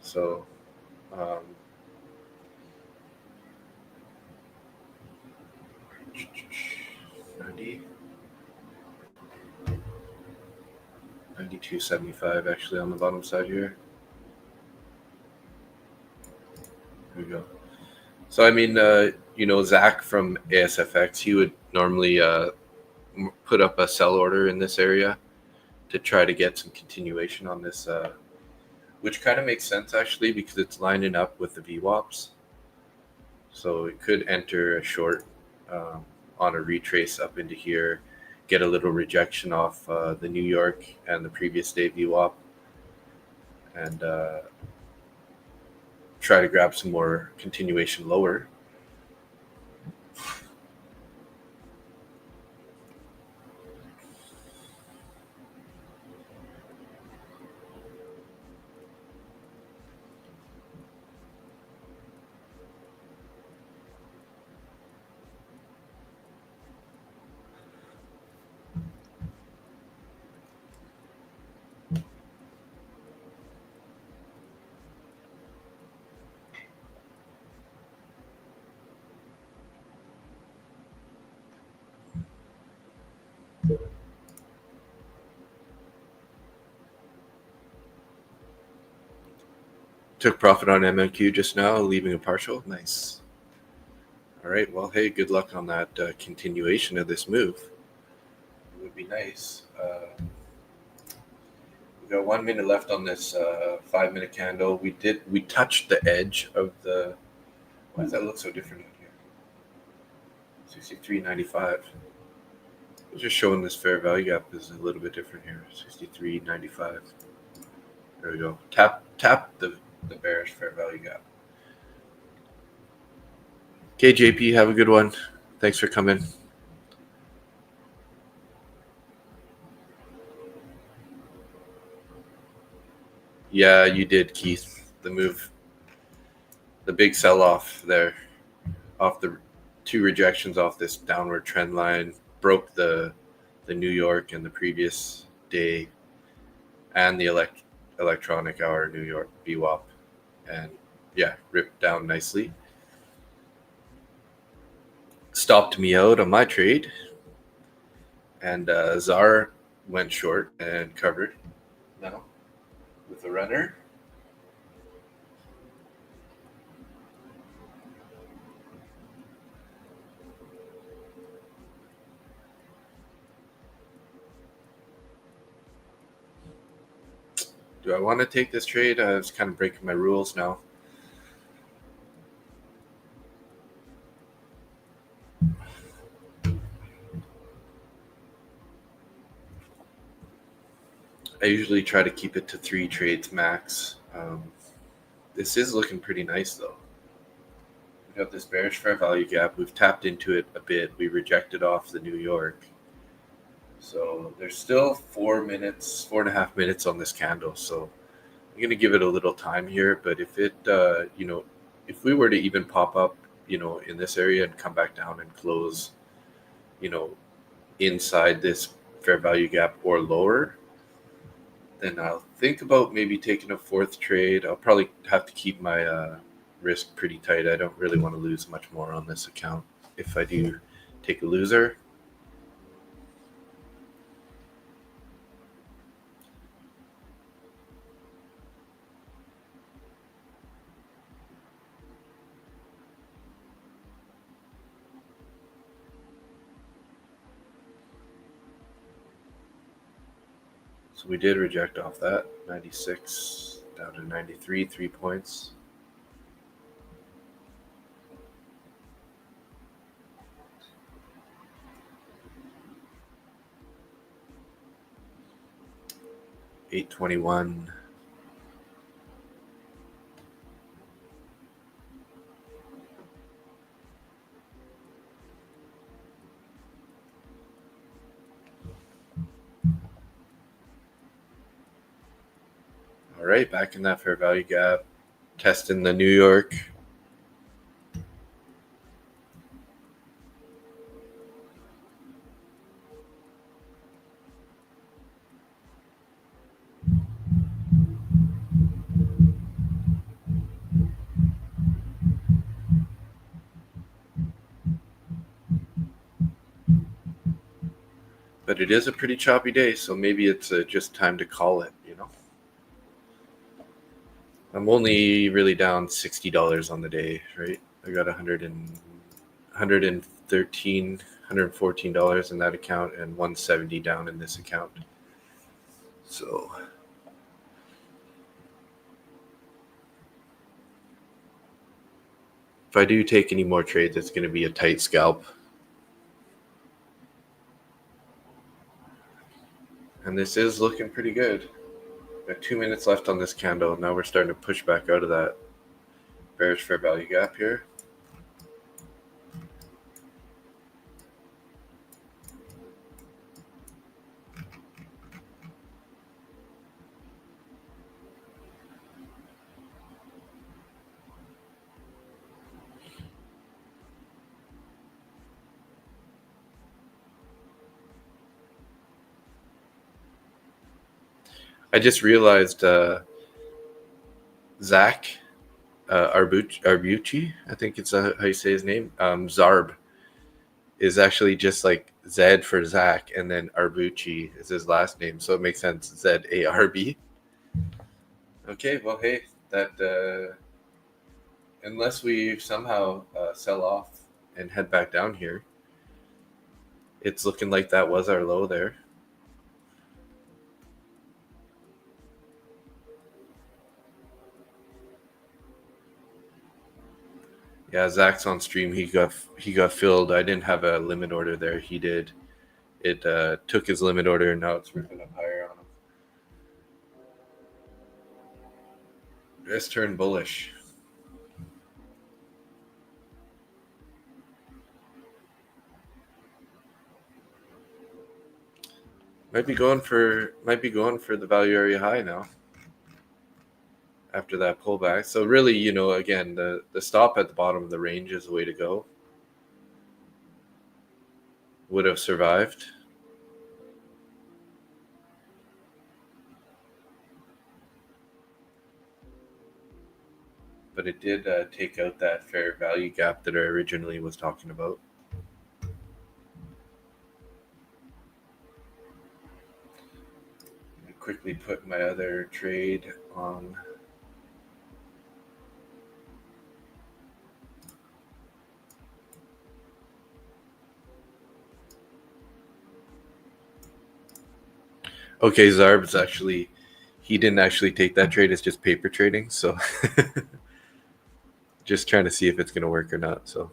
So 90, 92.75 actually on the bottom side here. Here we go. So I mean, Zach from ASFX, he would normally put up a sell order in this area to try to get some continuation on this, which kind of makes sense actually because it's lining up with the VWAPs. So it could enter a short on a retrace up into here, get a little rejection off the New York and the previous day VWAP, and try to grab some more continuation lower. Took profit on MMQ just now, leaving a partial. Nice. All right. Well, hey, good luck on that continuation of this move. It would be nice. We got 1 minute left on this 5 minute candle. We touched the edge of the. Why does that look so different out here? 63.95. Just showing this fair value gap is a little bit different here. 63.95. There we go. Tap the bearish fair value gap. Okay, JP, have a good one. Thanks for coming. Yeah, you did, Keith. The move, the big sell-off there, off the two rejections off this downward trend line, broke the New York and the previous day, and the electronic hour New York VWAP, and yeah, ripped down nicely. Stopped me out on my trade, and Zar went short and covered now with a runner. Do I want to take this trade? I was kind of breaking my rules now. I usually try to keep it to 3 trades max. This is looking pretty nice though. We've got this bearish fair value gap. We've tapped into it a bit. We rejected off the New York. So there's still 4.5 minutes on this candle. So I'm going to give it a little time here. But if it, if we were to even pop up, in this area and come back down and close, inside this fair value gap or lower, then I'll think about maybe taking a 4th trade. I'll probably have to keep my risk pretty tight. I don't really want to lose much more on this account if I do take a loser. So we did reject off that 96 down to 93, 3 points. $8.21. All right, back in that fair value gap, testing the New York. But it is a pretty choppy day, so maybe it's just time to call it, you know? I'm only really down $60 on the day, right? I got $113, $114 in that account and $170 down in this account. So if I do take any more trades, it's going to be a tight scalp. And this is looking pretty good. Got 2 minutes left on this candle. Now we're starting to push back out of that bearish fair value gap here. I just realized Zach Arbucci, I think it's how you say his name, Zarb, is actually just like Z for Zach, and then Arbucci is his last name, so it makes sense. Z-A-R-B. Okay, well, hey, that unless we somehow sell off and head back down here, it's looking like that was our low there. Yeah, Zach's on stream. He got filled. I didn't have a limit order there. He did. It took his limit order, and now it's ripping up higher on him. Just turned bullish. Might be going for the value area high now. After that pullback. So really, you know, again, the stop at the bottom of the range is the way to go. Would have survived. But it did take out that fair value gap that I originally was talking about. Let me quickly put my other trade on. Okay, Zarb's actually, he didn't actually take that trade. It's just paper trading. So just trying to see if it's going to work or not. So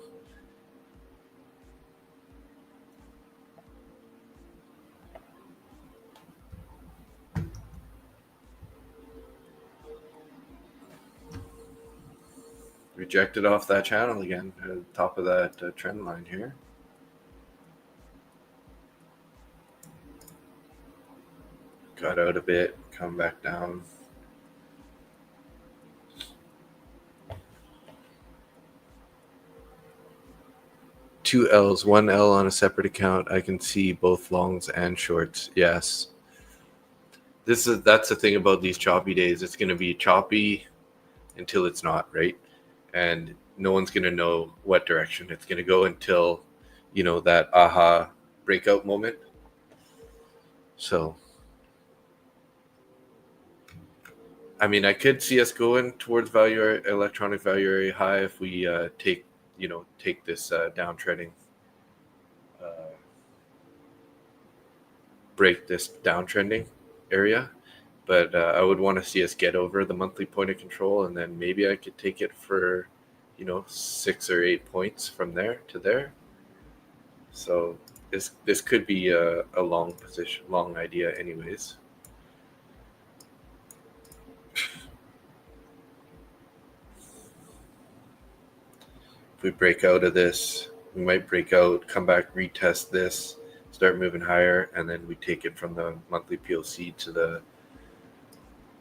rejected off that channel again, at the top of that trend line here. Got out a bit, come back down. Two L's, one L on a separate account. I can see both longs and shorts. Yes. That's the thing about these choppy days. It's going to be choppy until it's not, right? And no one's going to know what direction it's going to go until, you know, that aha breakout moment. So, I mean, I could see us going towards electronic value area high if we take this downtrending, break this downtrending. area, but I would want to see us get over the monthly point of control, and then maybe I could take it for, 6 or 8 points from there to there. So this could be a long position, long idea, anyways. If we break out of this, we might break out, come back, retest this, start moving higher, and then we take it from the monthly POC to the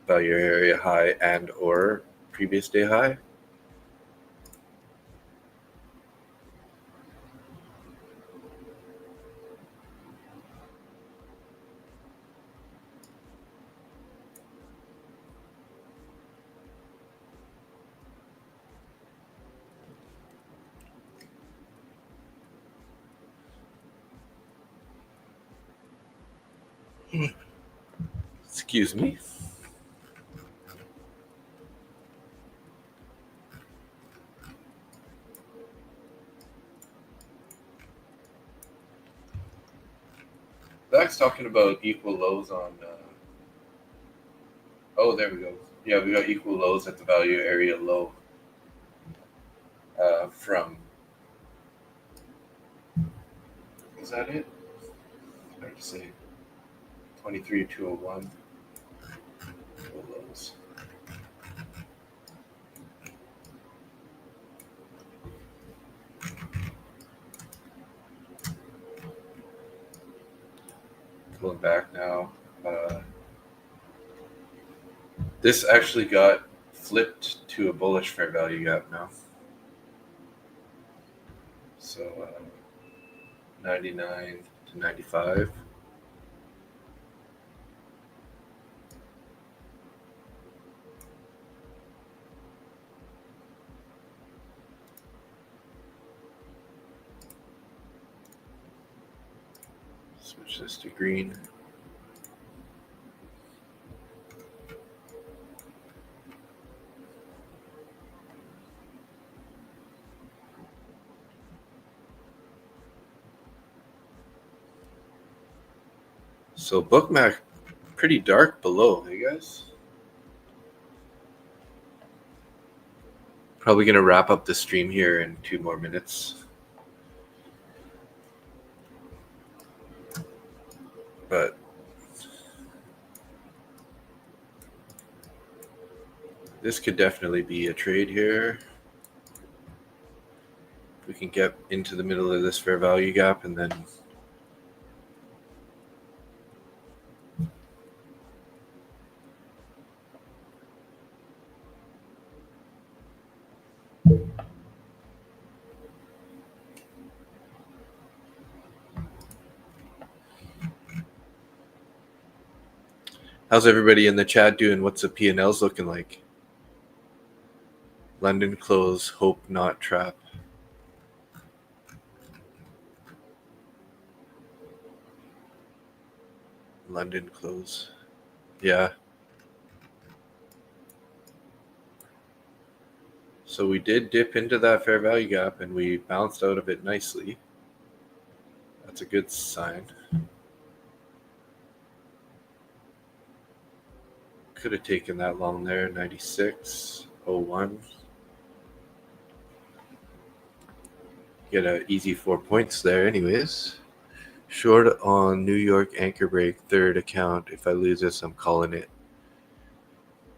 value area high and or previous day high. Excuse me. Zach's talking about equal lows on. Oh, there we go. Yeah, we got equal lows at the value area low from. Is that it? Hard to say. 23,201. Equal lows. Pulling back now. This actually got flipped to a bullish fair value gap now. So 99 to 95. Switch this to green. So Bookmap pretty dark below, hey guys? Probably gonna wrap up the stream here in 2 more minutes. But this could definitely be a trade here. We can get into the middle of this fair value gap and then how's everybody in the chat doing? What's the P&Ls looking like? London close, hope not trap. London close. Yeah. So we did dip into that fair value gap and we bounced out of it nicely. That's a good sign. Could have taken that long there, 96.01. Get an easy 4 points there anyways. Short on New York anchor break, third account. If I lose this, I'm calling it.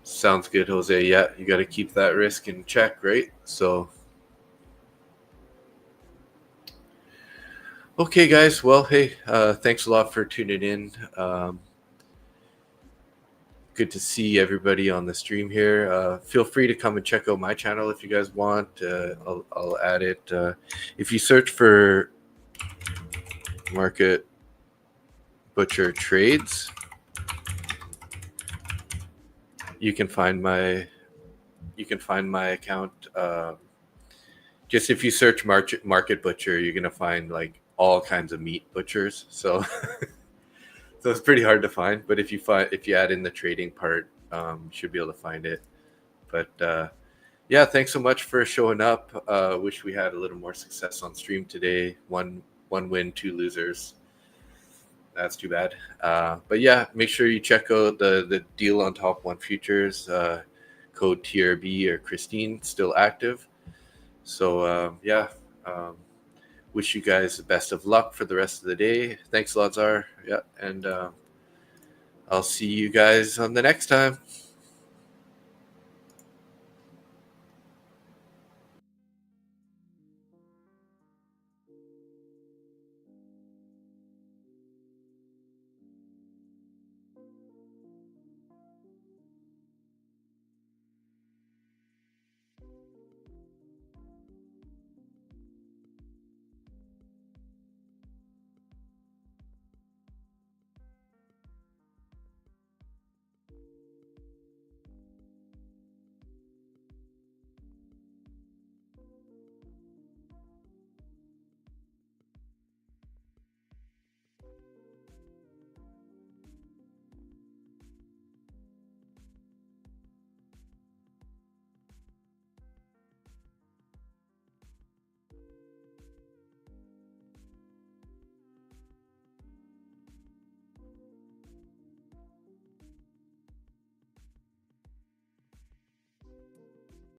Sounds good, Jose. Yeah, you got to keep that risk in check, right? So, okay, guys. Well, hey, thanks a lot for tuning in. Good to see everybody on the stream here. Feel free to come and check out my channel if you guys want. I'll add it. If you search for Market Butcher Trades, you can find my account. Just if you search Market Butcher, you're gonna find like all kinds of meat butchers. So so it's pretty hard to find. But if you add in the trading part, you should be able to find it. But yeah, thanks so much for showing up. Wish we had a little more success on stream today. One win, 2 losers. That's too bad. But yeah, make sure you check out the deal on Top One Futures. Code TRB or Christine still active. So yeah, wish you guys the best of luck for the rest of the day. Thanks a lot, Czar. Yeah, and I'll see you guys on the next time.